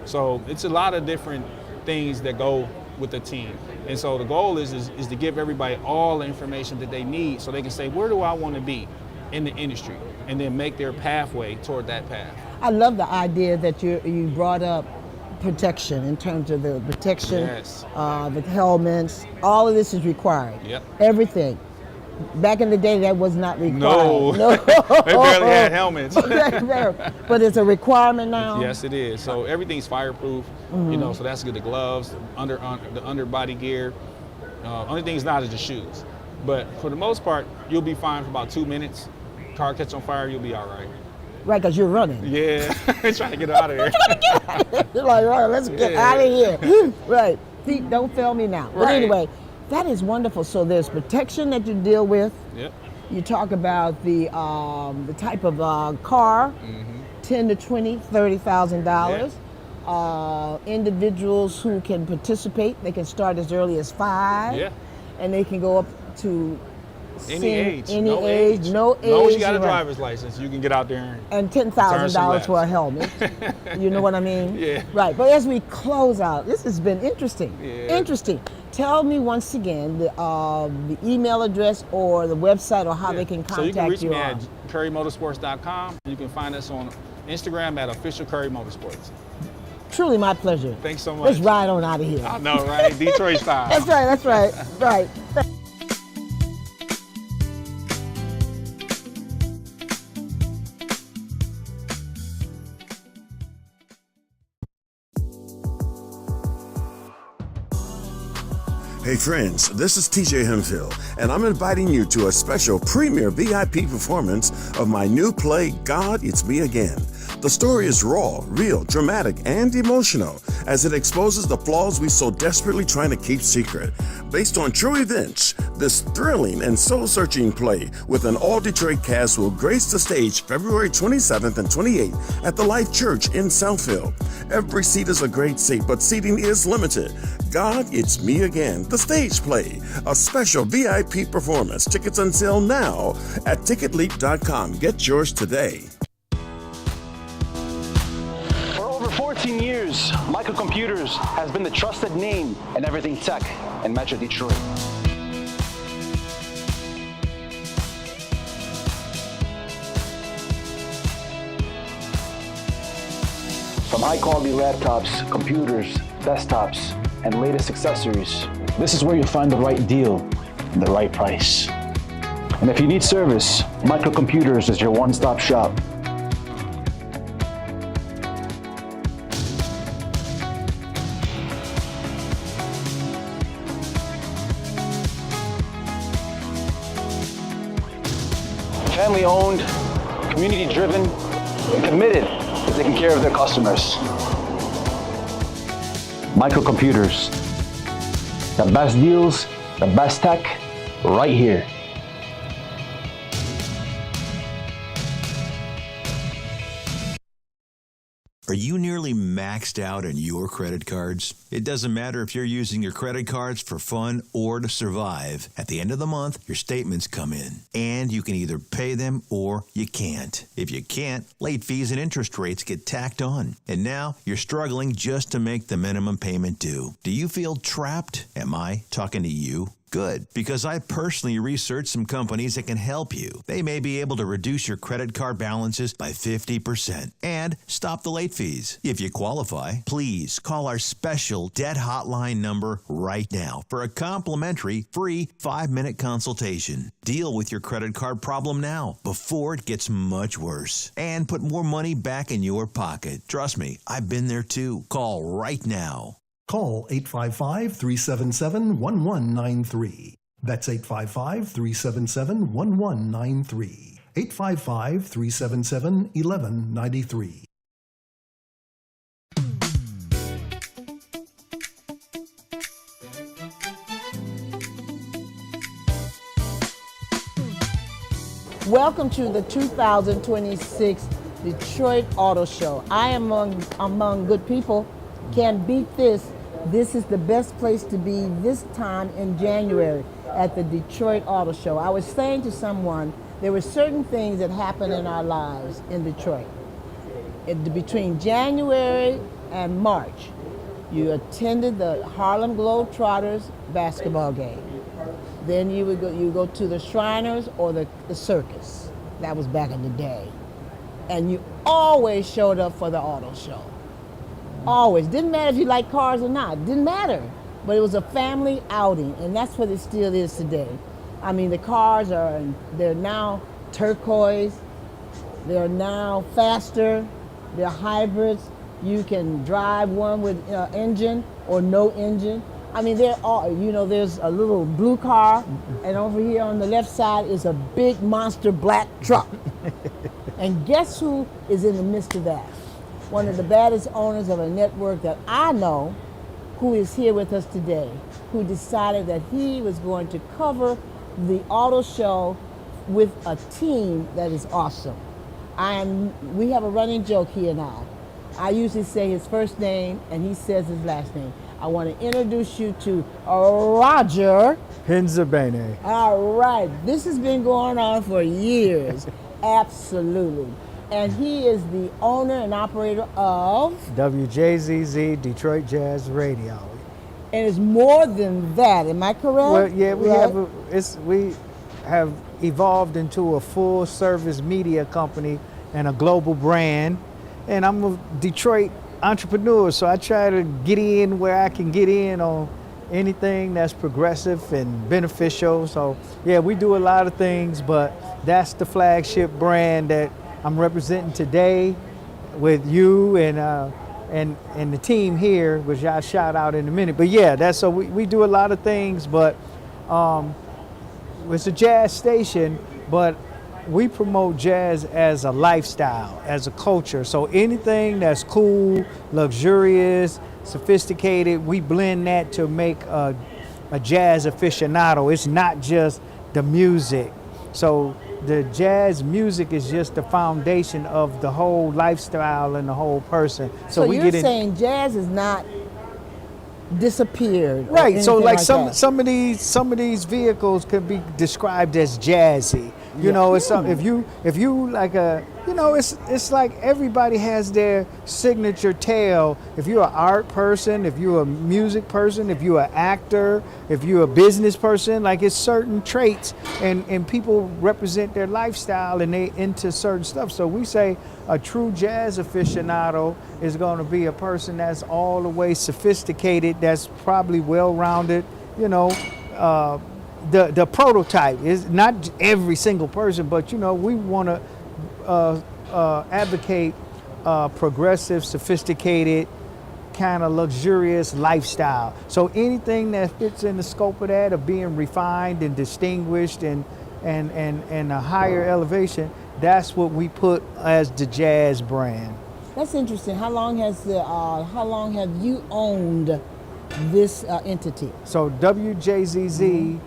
So it's a lot of different things that go with the team. And so the goal is to give everybody all the information that they need so they can say, where do I want to be in the industry? And then make their pathway toward that path. I love the idea that you brought up protection in terms of the protection, Yes. the helmets. All of this is required. Yep. Everything. Back in the day, that was not required. No. They barely had helmets. But it's a requirement now. Yes, it is. So everything's fireproof, so that's good. The gloves, the underbody gear. Only thing's not is the shoes. But for the most part, you'll be fine for about 2 minutes. Car catch on fire, you'll be all right. Right, because you're running. Yeah, trying to get out of there. You're like, right, let's get out of here. Right. Feet don't fail me now. But Right. anyway, that is wonderful. So there's protection that you deal with. Yep. You talk about the type of car, $10,000 to $20,000, $30,000. Individuals who can participate, they can start as early as 5, Yeah. and they can go up to Any age. Any no age, no age. As long as you got a right. driver's license, you can get out there And Turn $10,000 some for a helmet. You know what I mean? Yeah. Right. But as we close out, this has been interesting. Yeah. Interesting. Tell me once again the email address or the website or how they can contact So you can reach me on. at currymotorsports.com. You can find us on Instagram at official Curry Motorsports. Truly my pleasure. Thanks so much. Let's ride on out of here. I know, right? Detroit style. That's right. That's right. Right. Hey friends, this is TJ Hemphill, and I'm inviting you to a special premiere VIP performance of my new play, God, It's Me Again. The story is raw, real, dramatic, and emotional as it exposes the flaws we so desperately trying to keep secret. Based on true events, this thrilling and soul-searching play with an all-Detroit cast will grace the stage February 27th and 28th at the Life Church in Southfield. Every seat is a great seat, but seating is limited. God, It's Me Again, the stage play, a special VIP performance. Tickets on sale now at ticketleap.com. Get yours today. For over 14 years, Michael Computers has been the trusted name in everything tech in Metro Detroit. From high-quality laptops, computers, desktops, and latest accessories, this is where you'll find the right deal and the right price. And if you need service, Michael Computers is your one-stop shop. Family-owned, community-driven, and committed to taking care of their customers. Michael Computers. The best deals, the best tech, right here. Are you nearly maxed out on your credit cards? It doesn't matter if you're using your credit cards for fun or to survive. At the end of the month, your statements come in, and you can either pay them or you can't. If you can't, late fees and interest rates get tacked on. And now you're struggling just to make the minimum payment due. Do you feel trapped? Am I talking to you? Good, because I personally researched some companies that can help you. They may be able to reduce your credit card balances by 50% and stop the late fees. If you qualify, please call our special debt hotline number right now for a complimentary free 5-minute consultation. Deal with your credit card problem now before it gets much worse and put more money back in your pocket. Trust me, I've been there too. Call right now. Call 855-377-1193. That's 855-377-1193. 855-377-1193. Welcome to the 2026 Detroit Auto Show. I am among good people. Can't beat this. This is the best place to be this time in January at the Detroit Auto Show. I was saying to someone, there were certain things that happen in our lives in Detroit. Between January and March, you attended the Harlem Globetrotters basketball game. Then you go to the Shriners or the circus. That was back in the day. And you always showed up for the auto show. Always. Didn't matter if you like cars or not. Didn't matter. But it was a family outing, and that's what it still is today. I mean, the cars they're now turquoise. They're now faster. They're hybrids. You can drive one with engine or no engine. I mean, they're all, there's a little blue car, and over here on the left side is a big monster black truck. And guess who is in the midst of that? One of the baddest owners of a network that I know, who is here with us today, who decided that he was going to cover the auto show with a team that is awesome. We have a running joke, he and I. I usually say his first name and he says his last name. I want to introduce you to Roger Penzabene. All right, this has been going on for years. Absolutely. And he is the owner and operator of WJZZ, Detroit Jazz Radio. And it's more than that, am I correct? Well, yeah, we right? we have evolved into a full service media company and a global brand. And I'm a Detroit entrepreneur, so I try to get in where I can get in on anything that's progressive and beneficial. So yeah, we do a lot of things, but that's the flagship brand that I'm representing today with you and the team here, which I'll shout out in a minute. But yeah, so we do a lot of things, but it's a jazz station, but we promote jazz as a lifestyle, as a culture. So anything that's cool, luxurious, sophisticated, we blend that to make a jazz aficionado. It's not just the music. So the jazz music is just the foundation of the whole lifestyle and the whole person. So you're saying jazz is not disappeared, right? So like that. some of these vehicles could be described as jazzy. You know, it's something, if you like it's like everybody has their signature tale. If you're an art person, if you're a music person, if you're an actor, if you're a business person, like it's certain traits and people represent their lifestyle and they into certain stuff. So we say a true jazz aficionado is going to be a person that's all the way sophisticated, that's probably well-rounded, the prototype is not every single person, but we want to advocate progressive, sophisticated, kind of luxurious lifestyle. So anything that fits in the scope of that, of being refined and distinguished and a higher elevation, that's what we put as the jazz brand. That's interesting. How long have you owned this entity? So WJZZ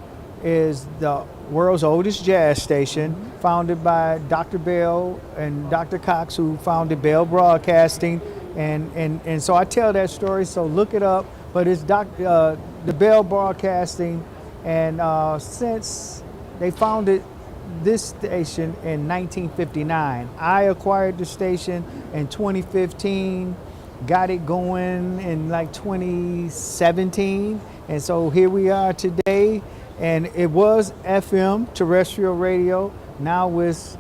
is the world's oldest jazz station, founded by Dr. Bell and Dr. Cox, who founded Bell Broadcasting, and so I tell that story. So look it up. But it's the Bell Broadcasting, and since they founded this station in 1959, I acquired the station in 2015, got it going in like 2017, and so here we are today. and it was FM, terrestrial radio. Now it's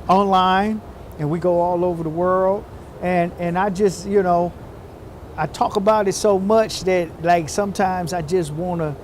online, and we go all over the world. And I just, I talk about it so much that like sometimes I just want to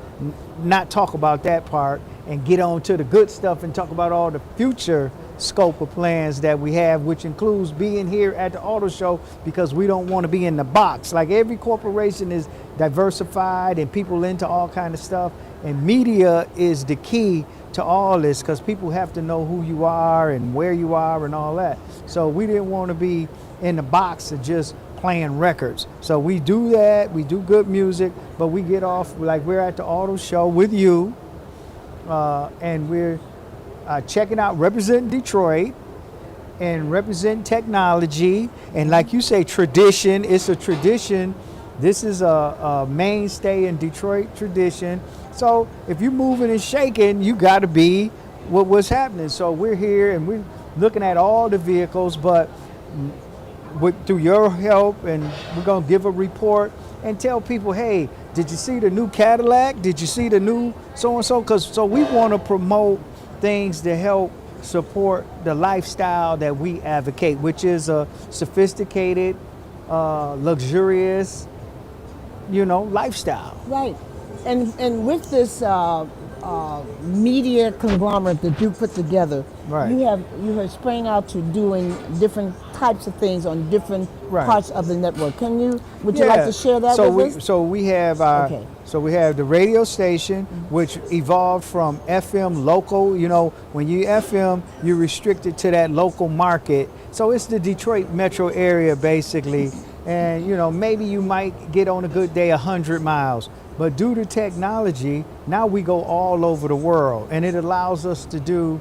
not talk about that part and get on to the good stuff and talk about all the future scope of plans that we have, which includes being here at the auto show because we don't want to be in the box. Like every corporation is diversified and people into all kind of stuff, and media is the key to all this because people have to know who you are and where you are and all that. So we didn't want to be in the box of just playing records. So we do that, we do good music, but we get off, like we're at the auto show with you, and we're checking out, representing Detroit and representing technology. And like you say, tradition, it's a tradition. This is a mainstay in Detroit tradition. So if you're moving and shaking, you got to be what's happening. So we're here and we're looking at all the vehicles, but through your help, and we're going to give a report and tell people, hey, did you see the new Cadillac? Did you see the new so-and-so? So we want to promote things to help support the lifestyle that we advocate, which is a sophisticated, luxurious, lifestyle. Right. And with this media conglomerate that you put together, right, you have sprang out to doing different types of things on different right, parts of the network. Would you like to share that with us? So we have So we have the radio station, which evolved from FM local. When you FM, you're restricted to that local market. So it's the Detroit metro area basically. And maybe you might get on a good day 100 miles. But due to technology, now we go all over the world, and it allows us to do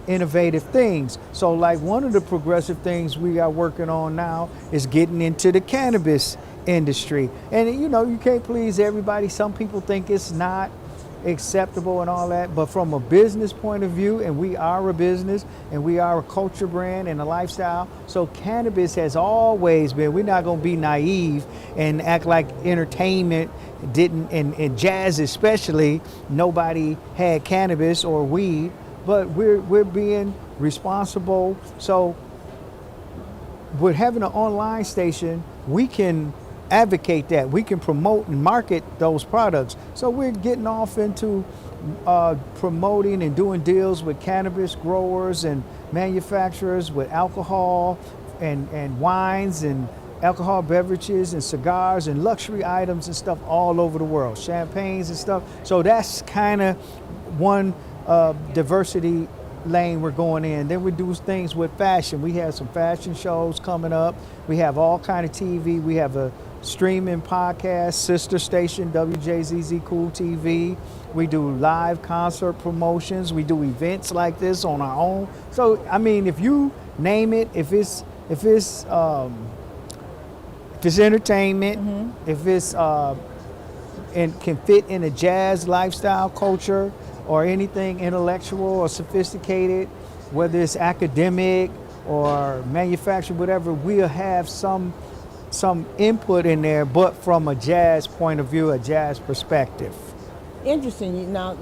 innovative things. So like one of the progressive things we are working on now is getting into the cannabis industry. And you can't please everybody. Some people think it's not acceptable and all that, but from a business point of view, and we are a business and we are a culture brand and a lifestyle, so cannabis has always been, we're not going to be naive and act like entertainment didn't, and jazz especially, nobody had cannabis or weed, but we're being responsible. So with having an online station, we can advocate that. We can promote and market those products. So we're getting off into promoting and doing deals with cannabis growers and manufacturers with alcohol and wines and alcohol beverages and cigars and luxury items and stuff all over the world, champagnes and stuff. So that's kind of one diversity lane we're going in. Then we do things with fashion. We have some fashion shows coming up. We have all kind of TV. We have a streaming podcast, sister station, WJZZ Cool TV. We do live concert promotions. We do events like this on our own. So, I mean, if you name it, if it's entertainment, if it's and can fit in a jazz lifestyle culture or anything intellectual or sophisticated, whether it's academic or manufacturing, whatever, we'll have some input in there, but from a jazz point of view, a jazz perspective. Interesting. Now,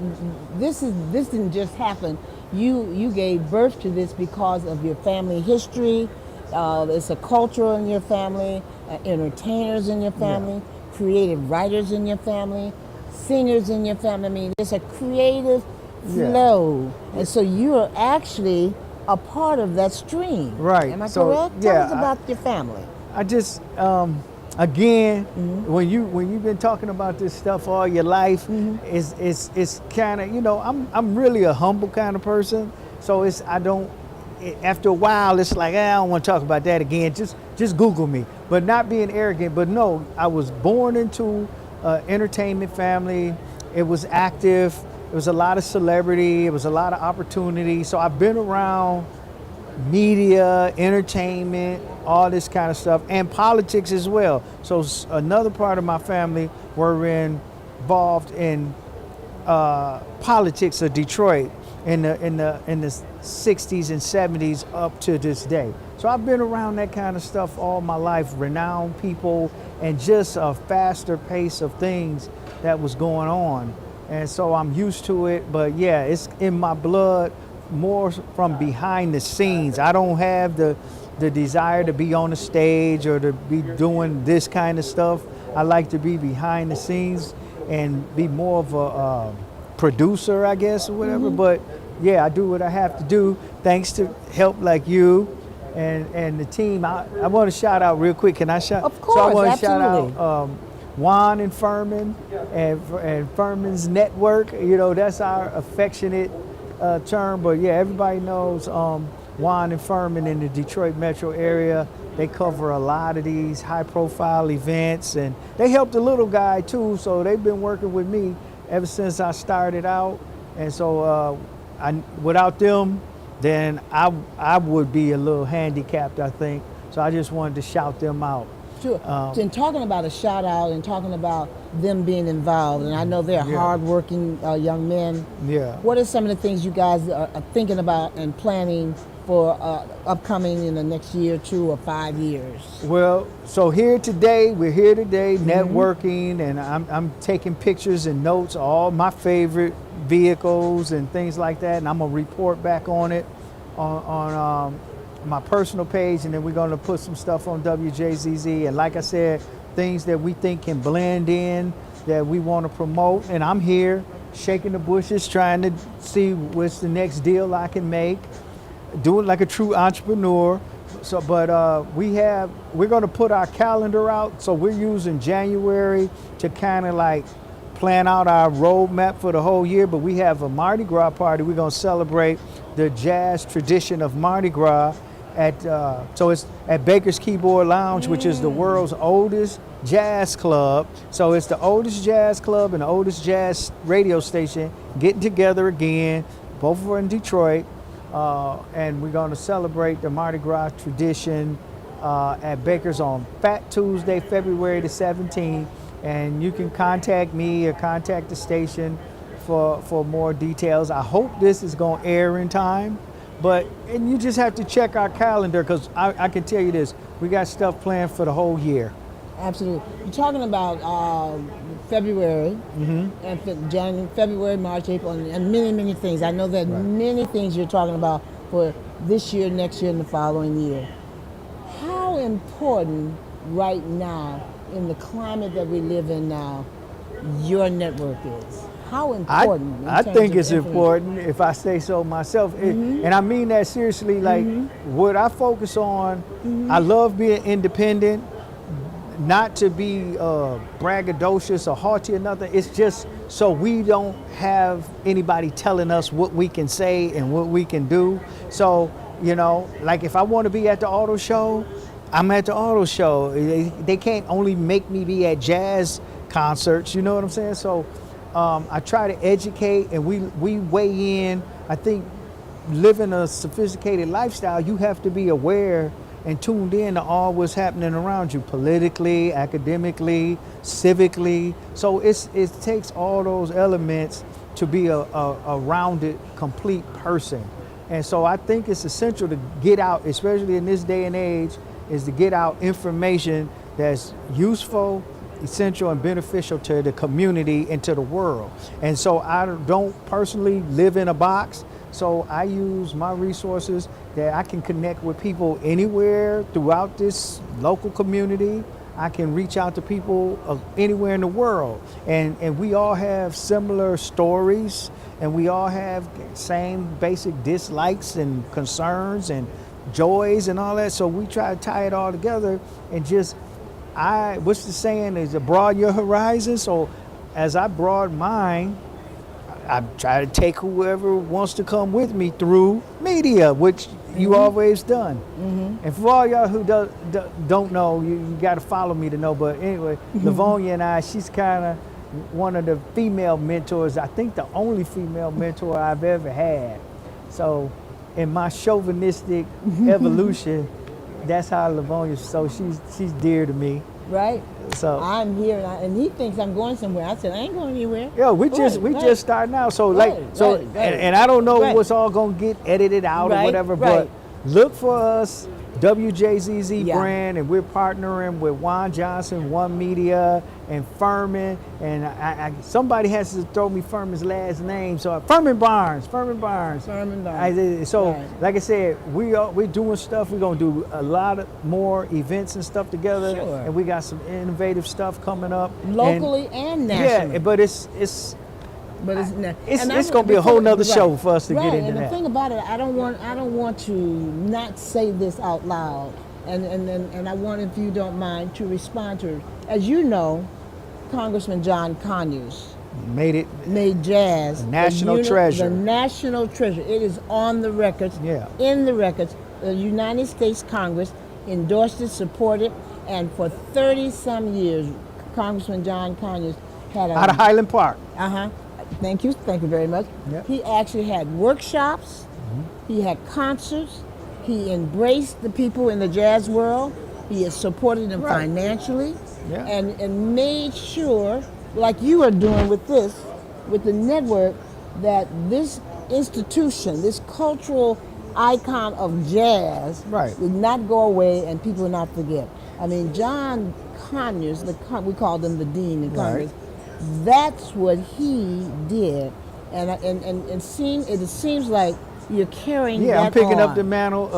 this didn't just happen. You gave birth to this because of your family history. It's a culture in your family, entertainers in your family, creative writers in your family, singers in your family. I mean, it's a creative flow, and so you are actually a part of that stream. Right. Am I correct? Tell us about your family. I just, again, when you've been talking about this stuff all your life, it's kind of, I'm really a humble kind of person. So after a while, it's like, I don't want to talk about that again. Just Google me. But not being arrogant, but no, I was born into an entertainment family. It was active. It was a lot of celebrity. It was a lot of opportunity. So I've been around media, entertainment, all this kind of stuff, and politics as well. So another part of my family were involved in politics of Detroit in the 60s and 70s up to this day. So I've been around that kind of stuff all my life, renowned people, and just a faster pace of things that was going on. and so I'm used to it. But yeah, it's in my blood, more from behind the scenes. I don't have the desire to be on the stage or to be doing this kind of stuff. I like to be behind the scenes and be more of a producer, I guess, or whatever. But yeah, I do what I have to do thanks to help like you and the team. I want to shout out real quick. Can I shout? Of course, so I want to absolutely. shout out Juan and Furman and Furman's network. You know, that's our affectionate term. But yeah, everybody knows Juan and Perryman in the Detroit metro area. They cover a lot of these high-profile events, and they helped the little guy too. So they've been working with me ever since I started out. And so without them, then I would be a little handicapped, I think. So I just wanted to shout them out. Sure. And talking about a shout out and talking about them being involved, and I know they're hardworking young men. Yeah. What are some of the things you guys are thinking about and planning for upcoming in the next year, 2 or 5 years? Well, so we're here today, networking, and I'm taking pictures and notes of all my favorite vehicles and things like that, and I'm gonna report back on it on my personal page, and then we're gonna put some stuff on WJZZ, and like I said, things that we think can blend in that we want to promote, and I'm here shaking the bushes trying to see what's the next deal I can make, do it like a true entrepreneur. So but we're going to put our calendar out, so we're using January to kind of like plan out our roadmap for the whole year. But we have a Mardi Gras party. We're going to celebrate the jazz tradition of Mardi Gras so it's at Baker's Keyboard Lounge, which is the world's oldest jazz club. So it's the oldest jazz club and the oldest jazz radio station getting together again. Both are in Detroit, and we're going to celebrate the Mardi Gras tradition at Baker's on Fat Tuesday, February the 17th. And you can contact me or contact the station for more details. I hope this is going to air in time. And you just have to check our calendar, because I can tell you this, we got stuff planned for the whole year. Absolutely. You're talking about February, and January, February, March, April, and many, many things. I know that many things you're talking about for this year, next year, and the following year. How important right now, in the climate that we live in now, your network is? How important? I think it's important, if I say so myself. And I mean that seriously. Like, what I focus on, I love being independent, not to be braggadocious or haughty or nothing. It's just so we don't have anybody telling us what we can say and what we can do. So, you know, like if I want to be at the auto show, I'm at the auto show. They can't only make me be at jazz concerts, you know what I'm saying? So I try to educate, and we weigh in. I think living a sophisticated lifestyle, you have to be aware and tuned in to all what's happening around you, politically, academically, civically. So it takes all those elements to be a rounded, complete person. And so I think it's essential to get out, especially in this day and age, is to get out information that's useful, essential, and beneficial to the community and to the world. And so I don't personally live in a box, so I use my resources that I can connect with people anywhere throughout this local community. I can reach out to people anywhere in the world, and we all have similar stories, and we all have same basic dislikes and concerns and joys and all that. So we try to tie it all together and just, what's the saying, is to broaden your horizon. So as I broaden mine, I try to take whoever wants to come with me through media, which you always done. And for all y'all who don't know, you got to follow me to know. But anyway, Lavonia and she's kind of one of the female mentors, I think the only female mentor I've ever had. So in my chauvinistic evolution, that's how Lavonia, so she's dear to me. Right. So I'm here, and he thinks I'm going somewhere. I said I ain't going anywhere. Yeah, we just starting out. So and I don't know what's all gonna get edited out or whatever. But look for us WJZZ Yeah. brand, and we're partnering with Juan Johnson, One Media, and Furman. And somebody has to throw me Furman's last name. So Furman Barnes. Furman Barnes. Right. Like I said, we're doing stuff. We're gonna do a lot of more events and stuff together. Sure. And we got some innovative stuff coming up Locally and nationally. Yeah, but it's gonna be a whole nother show for us to get into and that. the thing about it, I don't want to not say this out loud, and I want, if you don't mind, to respond to it. As you know, Congressman John Conyers made jazz a national treasure. The national treasure. It is on the records. Yeah. In the records, the United States Congress endorsed it, supported it, and for 30-some years, Congressman John Conyers had out of Highland Park. Thank you very much. Yep. He actually had workshops. He had concerts. He embraced the people in the jazz world. He has supported them financially, Yeah. and made sure, like you are doing with this, with the network, that this institution, this cultural icon of jazz, would not go away and people would not forget. I mean, John Conyers, we called him the Dean in Congress. That's what he did, and it seems like you're carrying that I'm picking on. up the mantle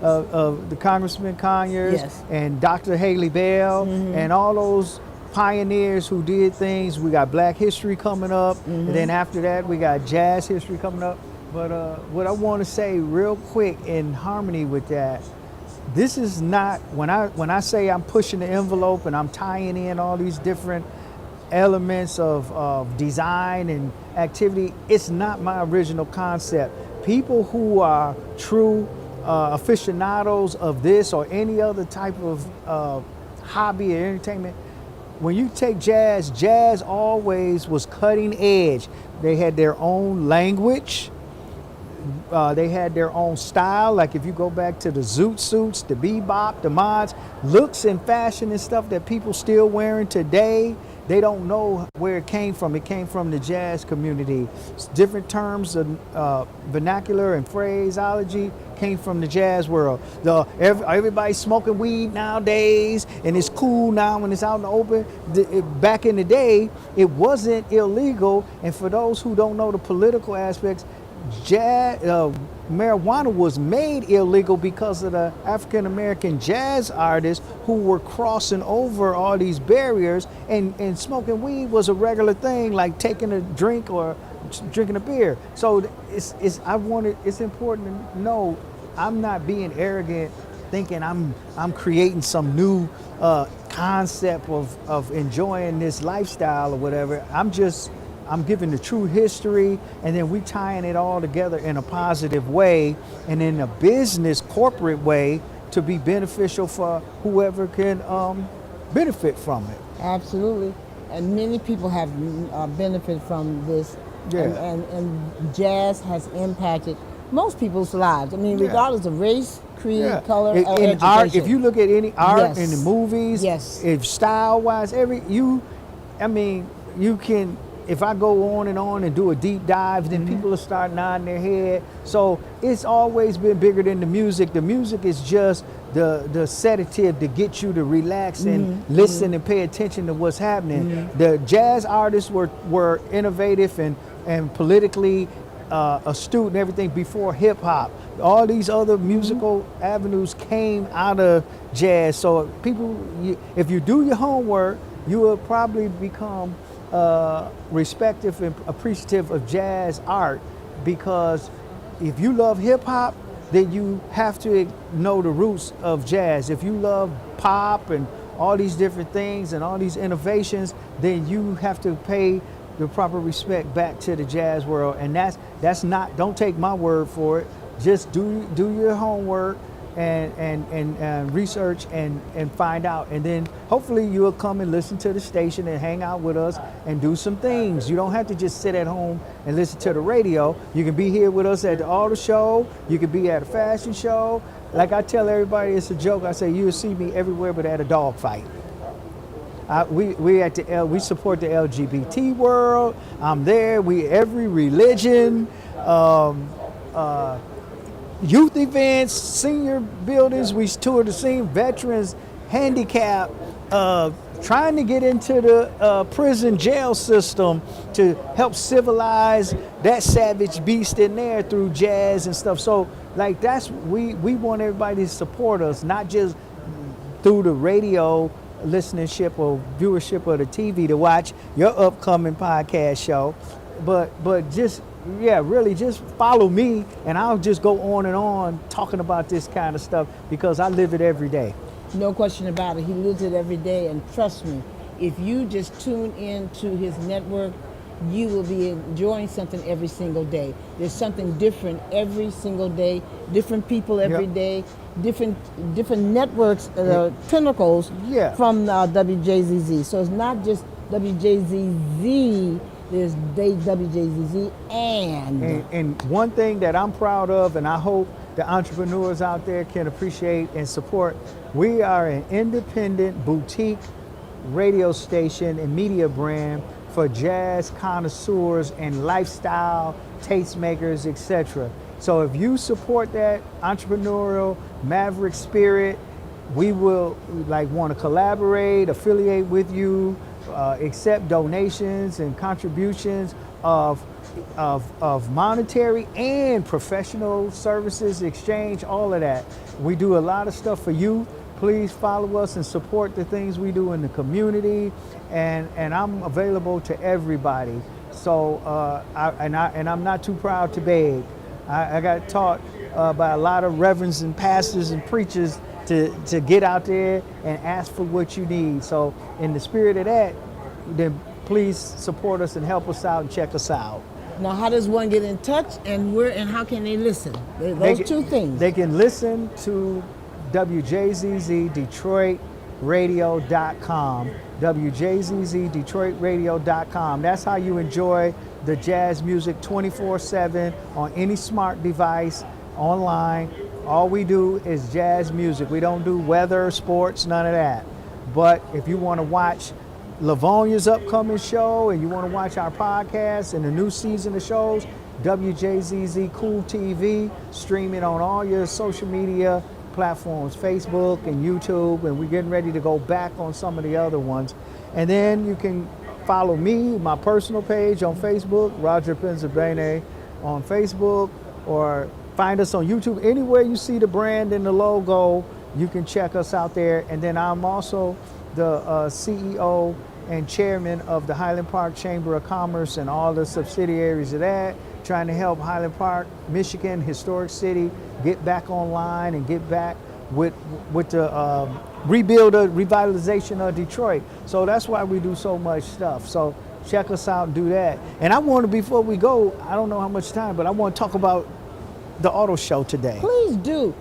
of the Congressman Conyers and Dr. Haley Bell and all those pioneers who did things. We got Black History coming up, and then after that we got Jazz History coming up. But what I want to say real quick in harmony with that, this is not, when I say I'm pushing the envelope and I'm tying in all these different elements of design and activity, it's not my original concept. People who are true aficionados of this or any other type of hobby or entertainment, when you take jazz always was cutting edge. They had their own language. They had their own style. Like if you go back to the zoot suits, the bebop, the mods, looks and fashion and stuff that people still wearing today, they don't know where it came from. It came from the jazz community. Different terms of vernacular and phraseology came from the jazz world. Everybody's smoking weed nowadays, and it's cool now when it's out in the open. Back in the day, it wasn't illegal. And for those who don't know the political aspects, marijuana was made illegal because of the African American jazz artists who were crossing over all these barriers, and smoking weed was a regular thing, like taking a drink or drinking a beer. So it's important to know I'm not being arrogant, thinking I'm creating some new concept of enjoying this lifestyle or whatever. I'm giving the true history, and then we tying it all together in a positive way and in a business corporate way to be beneficial for whoever can benefit from it. Absolutely. And many people have benefited from this. Yeah. And jazz has impacted most people's lives. I mean, regardless of race, creed, color, or education. Art, if you look at any art in the movies, if style-wise, you can. If I go on and do a deep dive, then people will start nodding their head. So it's always been bigger than the music. The music is just the sedative to get you to relax and listen and pay attention to what's happening. The jazz artists were innovative and politically astute and everything before hip hop. All these other musical avenues came out of jazz. So if you do your homework, you will probably become respective and appreciative of jazz art, because if you love hip hop, then you have to know the roots of jazz. If you love pop and all these different things and all these innovations, then you have to pay the proper respect back to the jazz world. And that's not, don't take my word for it. Just do your homework and research and find out, and then hopefully you'll come and listen to the station and hang out with us and do some things. You don't have to just sit at home and listen to the radio. You can be here with us at the auto show. You can be at a fashion show. Like I tell everybody, it's a joke. I say you'll see me everywhere but at a dog fight. We support the LGBT world. I'm there. Every religion. youth events, senior buildings. We toured the scene, veterans, handicap, trying to get into the prison jail system to help civilize that savage beast in there through jazz and stuff. So like we want everybody to support us, not just through the radio listenership or viewership of the TV to watch your upcoming podcast show, but just really just follow me, and I'll just go on and on talking about this kind of stuff because I live it every day. No question about it. He lives it every day, and trust me, if you just tune into his network, you will be enjoying something every single day. There's something different every single day, different people every day, different networks, tentacles from WJZZ. So it's not just WJZZ, there's WJZZ and one thing that I'm proud of, and I hope the entrepreneurs out there can appreciate and support, we are an independent boutique radio station and media brand for jazz connoisseurs and lifestyle tastemakers, etc. So if you support that entrepreneurial maverick spirit, we will want to collaborate, affiliate with you, accept donations and contributions of monetary and professional services, exchange, all of that. We do a lot of stuff for you. Please follow us and support the things we do in the community, and I'm available to everybody. So I'm not too proud to beg. I got taught by a lot of reverends and pastors and preachers to get out there and ask for what you need. So in the spirit of that, then please support us and help us out and check us out. Now, how does one get in touch, and where and how can they listen? Those two things. They can listen to WJZZ DetroitRadio.com. WJZZ DetroitRadio.com. That's how you enjoy the jazz music 24/7 on any smart device, online. All we do is jazz music. We don't do weather, sports, none of that. But if you want to watch Lavonia's upcoming show and you want to watch our podcast and the new season of shows, WJZZ Cool TV, stream it on all your social media platforms, Facebook and YouTube, and we're getting ready to go back on some of the other ones. And then you can follow me, my personal page on Facebook, Roger Pennsylvania on Facebook, or find us on YouTube. Anywhere you see the brand and the logo, you can check us out there. And then I'm also the CEO and chairman of the Highland Park Chamber of Commerce and all the subsidiaries of that, trying to help Highland Park, Michigan, historic city, get back online and get back with the revitalization of Detroit. So that's why we do so much stuff. So check us out and do that. And I want to, before we go, I don't know how much time, but I want to talk about the auto show today. Please do.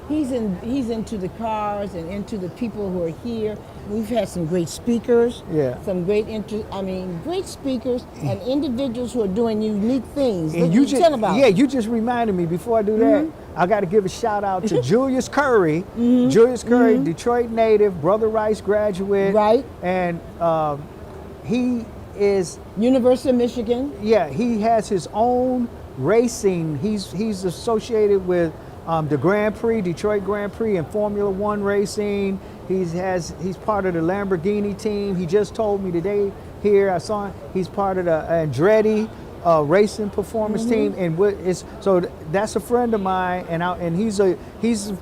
He's into the cars and into the people who are here. We've had some great speakers. Some great great speakers and individuals who are doing unique things. And you just reminded me, before I do that, I got to give a shout out to Julius Curry. Julius Curry, Detroit native, Brother Rice graduate. Right. And he is University of Michigan. Yeah, he has his own racing. He's associated with the Grand Prix, Detroit Grand Prix, and Formula One racing. He's part of the Lamborghini team. He just told me today here, I saw him, he's part of the Andretti racing performance team, and so that's a friend of mine, and he's a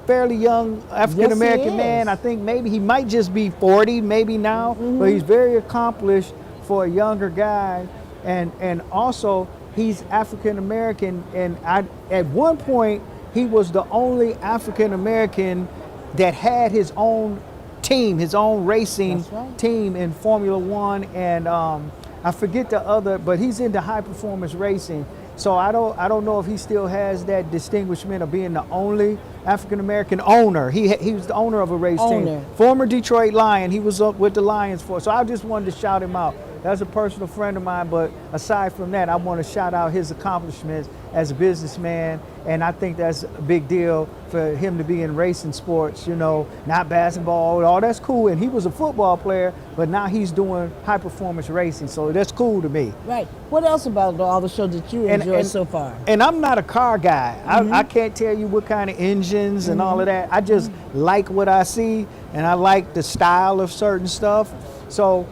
fairly young African American man. I think maybe he might just be 40, maybe now, but he's very accomplished for a younger guy, and also he's African American, and at one point he was the only African American that had his own team, his own racing team in Formula One, and I forget the other, but he's into high performance racing. So I don't know if he still has that distinguishment of being the only African American owner. He was the owner of a race team, former Detroit Lion. He was up with the Lions for. So I just wanted to shout him out. That's a personal friend of mine. But aside from that, I want to shout out his accomplishments as a businessman, and I think that's a big deal for him to be in racing sports. Not basketball. All that's cool. And he was a football player, but now he's doing high performance racing. So that's cool to me. Right. What else about all the shows that you enjoyed so far? And I'm not a car guy. I can't tell you what kind of engines and all of that. I just like what I see, and I like the style of certain stuff. So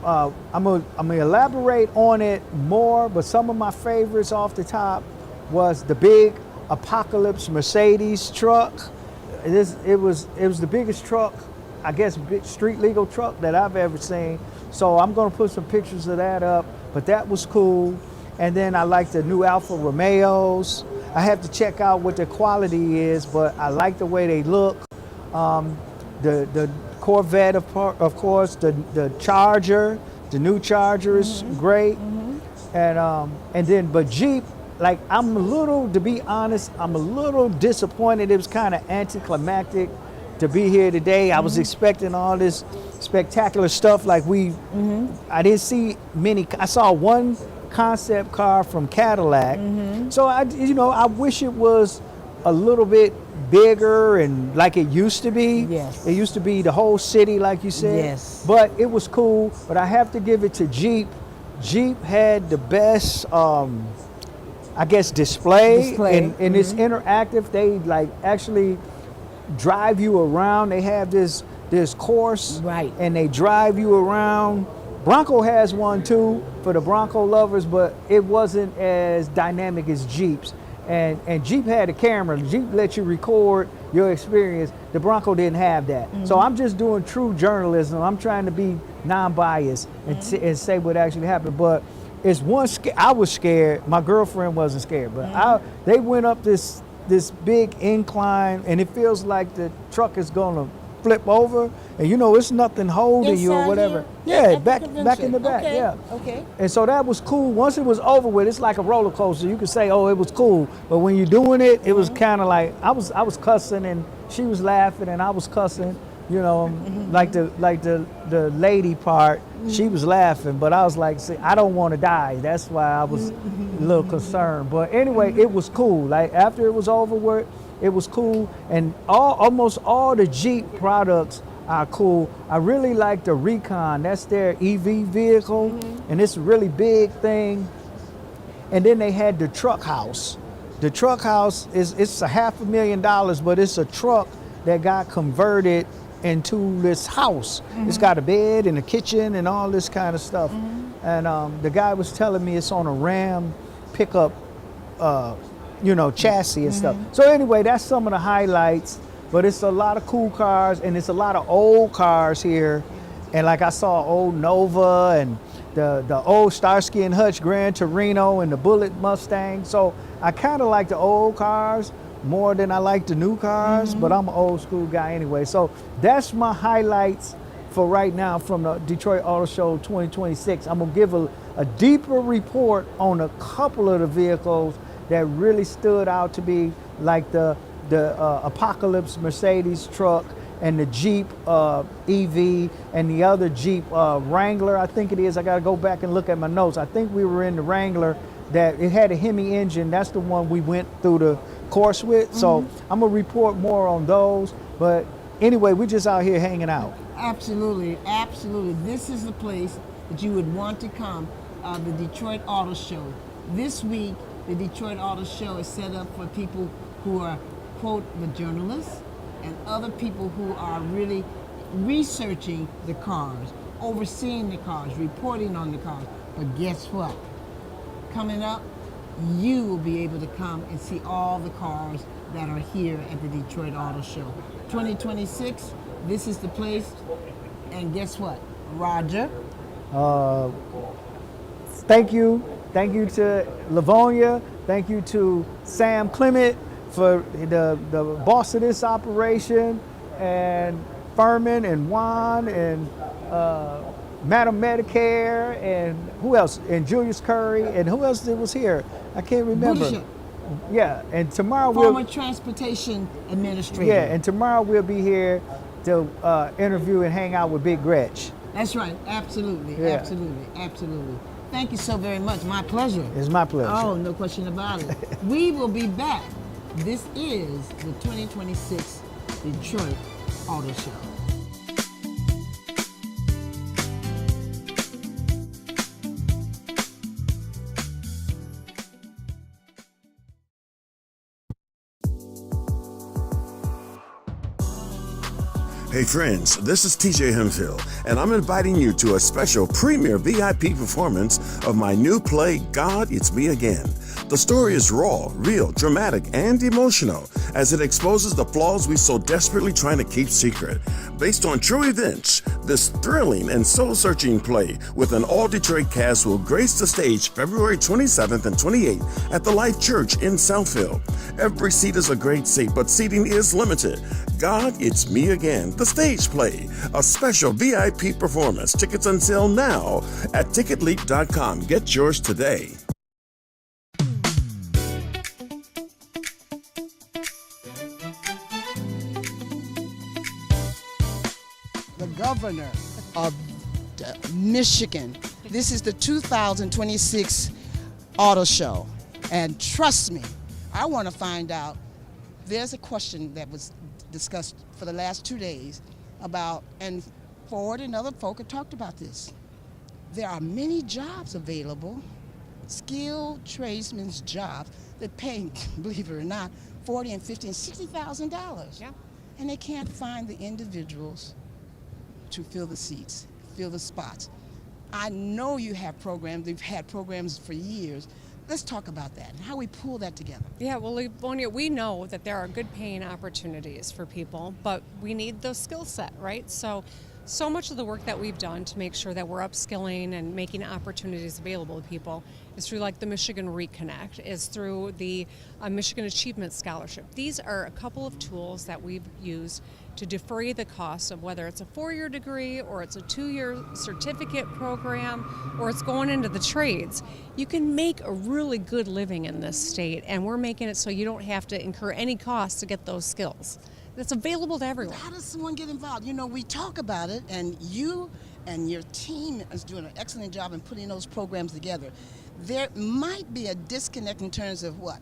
I'm gonna elaborate on it more, but some of my favorites off the top was the big Apocalypse Mercedes truck. It was the biggest truck, I guess, big street legal truck that I've ever seen. So I'm gonna put some pictures of that up, but that was cool. And then I like the new Alfa Romeos. I have to check out what the quality is, but I like the way they look. The Corvette, of course, the Charger, the new Charger is great. But Jeep, like, to be honest, I'm a little disappointed. It was kind of anticlimactic to be here today. I was expecting all this spectacular stuff. Like I didn't see many. I saw one concept car from Cadillac. So I wish it was a little bit bigger and like it used to be. Yes. It used to be the whole city, like you said. Yes. But it was cool. But I have to give it to Jeep. Jeep had the best, I guess, display. And it's interactive. They like actually drive you around. They have this course. Right. And they drive you around. Bronco has one too for the Bronco lovers, but it wasn't as dynamic as Jeep's. And Jeep had a camera. Jeep let you record your experience. The Bronco didn't have that. So I'm just doing true journalism. I'm trying to be non-biased and say what actually happened. But it's I was scared. My girlfriend wasn't scared, but they went up this big incline, and it feels like the truck is gonna flip over, and it's nothing holding you or whatever. Here? Yeah, back in the back. Okay. Yeah. Okay. And so that was cool. Once it was over with, it's like a roller coaster. You could say, "Oh, it was cool," but when you're doing it, it was kind of like I was cussing, and she was laughing, and I was cussing. Like the lady part, she was laughing, but I was like, "See, I don't want to die." That's why I was a little concerned. But anyway, it was cool. Like after it was over with, it was cool, and almost all the Jeep products are cool. I really like the Recon. That's their EV vehicle, and it's a really big thing. And then they had the truck house. The truck house it's $500,000, but it's a truck that got converted into this house. It's got a bed and a kitchen and all this kind of stuff. And the guy was telling me it's on a Ram pickup chassis and stuff. So anyway, that's some of the highlights, but it's a lot of cool cars, and it's a lot of old cars here. And like I saw old Nova and the old Starsky and Hutch Gran Torino and the Bullitt Mustang. So I kind of like the old cars more than I like the new cars, but I'm an old school guy anyway. So that's my highlights for right now from the Detroit Auto Show 2026. I'm gonna give a deeper report on a couple of the vehicles that really stood out to me, like the Apocalypse Mercedes truck and the Jeep EV and the other Jeep Wrangler, I think it is. I gotta go back and look at my notes. I think we were in the Wrangler that it had a Hemi engine. That's the one we went through the course with. So I'm gonna report more on those. But anyway, we're just out here hanging out. Absolutely, absolutely. This is the place that you would want to come, the Detroit Auto Show. This week, the Detroit Auto Show is set up for people who are, quote, the journalists, and other people who are really researching the cars, overseeing the cars, reporting on the cars. But guess what? Coming up, you will be able to come and see all the cars that are here at the Detroit Auto Show. 2026, this is the place. And guess what? Roger. Thank you. Thank you to Lavonia. Thank you to Sam Clement for the boss of this operation, and Perryman and Juan and Madam Medicare, and who else? And Julius Curry, and who else was here? I can't remember. Bullshit. Yeah, and tomorrow Former Transportation Administrator. Yeah, and tomorrow we'll be here to interview and hang out with Big Gretch. That's right. Absolutely. Yeah. Absolutely. Absolutely. Thank you so very much. My pleasure. It's my pleasure. Oh, no question about it. We will be back. This is the 2026 Detroit Auto Show. Hey friends, this is TJ Hemphill, and I'm inviting you to a special premiere VIP performance of my new play, God, It's Me Again. The story is raw, real, dramatic, and emotional as it exposes the flaws we so desperately trying to keep secret. Based on true events, this thrilling and soul-searching play with an all-Detroit cast will grace the stage February 27th and 28th at the Life Church in Southfield. Every seat is a great seat, but seating is limited. God, It's Me Again, the stage play, a special VIP performance. Tickets on sale now at ticketleap.com. Get yours today. The governor of Michigan. This is the 2026 Auto Show. And trust me, I want to find out. There's a question that was discussed for the last 2 days about, and Ford and other folk have talked about this. There are many jobs available, skilled tradesmen's jobs that pay, believe it or not, $40,000 and $50,000 and $60,000. Yeah. And they can't find the individuals to fill the seats, fill the spots. I know you have programs, they've had programs for years. Let's talk about that and how we pull that together. Yeah, well, Lavonia, we know that there are good paying opportunities for people, but we need the skill set, right? So much of the work that we've done to make sure that we're upskilling and making opportunities available to people is through like the Michigan Reconnect, is through the Michigan Achievement Scholarship. These are a couple of tools that we've used to defray the cost of whether it's a 4-year degree or it's a 2-year certificate program or it's going into the trades. You can make a really good living in this state, and we're making it so you don't have to incur any costs to get those skills. It's available to everyone. How does someone get involved? You know, we talk about it, and you and your team is doing an excellent job in putting those programs together. There might be a disconnect in terms of what?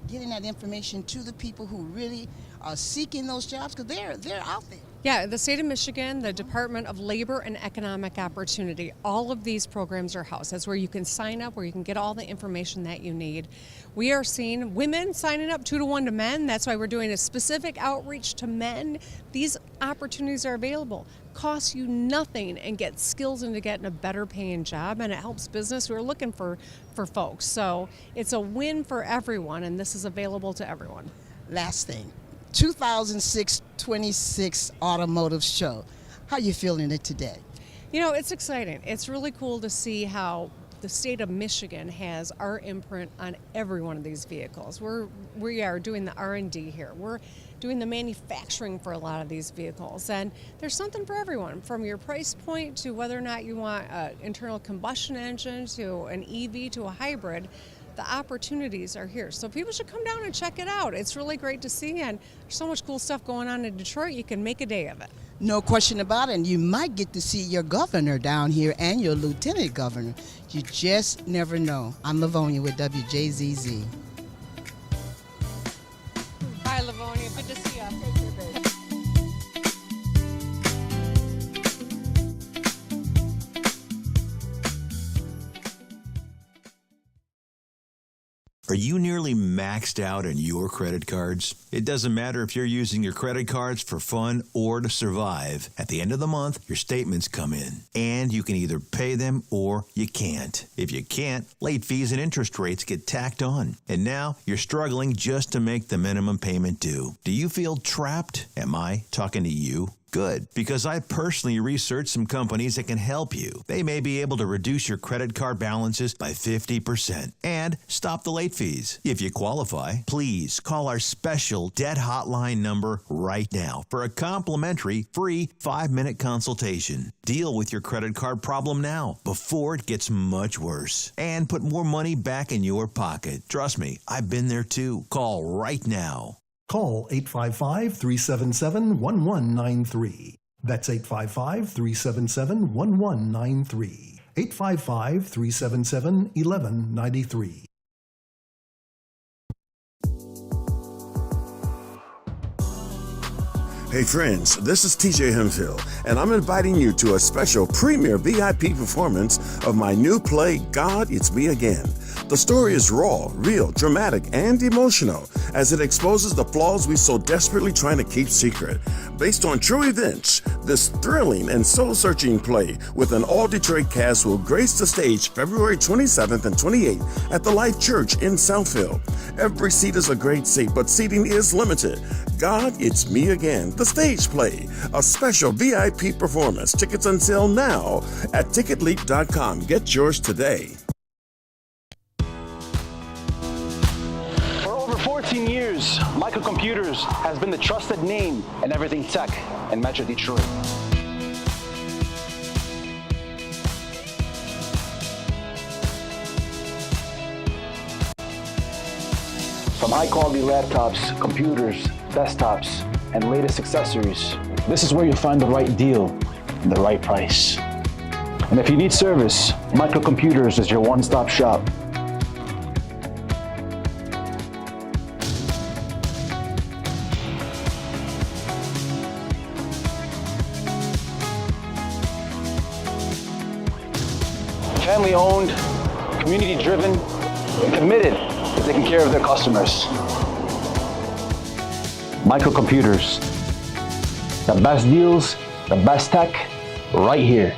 Getting that information to the people who really are seeking those jobs, because they're out there. Yeah, the state of Michigan, the Department of Labor and Economic Opportunity, all of these programs are housed. That's where you can sign up, where you can get all the information that you need. We are seeing women signing up 2-to-1 to men. That's why we're doing a specific outreach to men. These opportunities are available. Cost you nothing and get skills into getting a better paying job, and it helps business who are looking for folks. So it's a win for everyone, and this is available to everyone. Last thing, 2026 Automotive Show. How you feeling it today? You know, it's exciting. It's really cool to see how the state of Michigan has our imprint on every one of these vehicles. We are doing the R&D here. We're doing the manufacturing for a lot of these vehicles, and there's something for everyone, from your price point to whether or not you want an internal combustion engine to an EV to a hybrid. The opportunities are here. So people should come down and check it out. It's really great to see, and there's so much cool stuff going on in Detroit, you can make a day of it. No question about it, and you might get to see your governor down here and your lieutenant governor. You just never know. I'm Lavonia with WJZZ. Hi, Lavonia. Good to see you. Are you nearly maxed out on your credit cards? It doesn't matter if you're using your credit cards for fun or to survive. At the end of the month, your statements come in, and you can either pay them or you can't. If you can't, late fees and interest rates get tacked on. And now you're struggling just to make the minimum payment due. Do you feel trapped? Am I talking to you? Good, because I personally researched some companies that can help you. They may be able to reduce your credit card balances by 50% and stop the late fees. If you qualify, please call our special debt hotline number right now for a complimentary free 5-minute consultation. Deal with your credit card problem now before it gets much worse and put more money back in your pocket. Trust me, I've been there too. Call right now. Call 855-377-1193. That's 855-377-1193. 855-377-1193. Hey friends, this is TJ Hemphill, and I'm inviting you to a special premiere VIP performance of my new play, God, It's Me Again. The story is raw, real, dramatic, and emotional as it exposes the flaws we so desperately trying to keep secret. Based on true events, this thrilling and soul-searching play with an all-Detroit cast will grace the stage February 27th and 28th at the Life Church in Southfield. Every seat is a great seat, but seating is limited. God, It's Me Again, the stage play, a special VIP performance. Tickets on sale now at ticketleap.com. Get yours today. For over 14 years, Microcomputers has been the trusted name in everything tech in Metro Detroit. From high-quality laptops, computers, desktops, and latest accessories, this is where you'll find the right deal and the right price. And if you need service, Microcomputers is your one-stop shop. Family-owned, community-driven, and committed to taking care of their customers. Microcomputers. The best deals, the best tech, right here.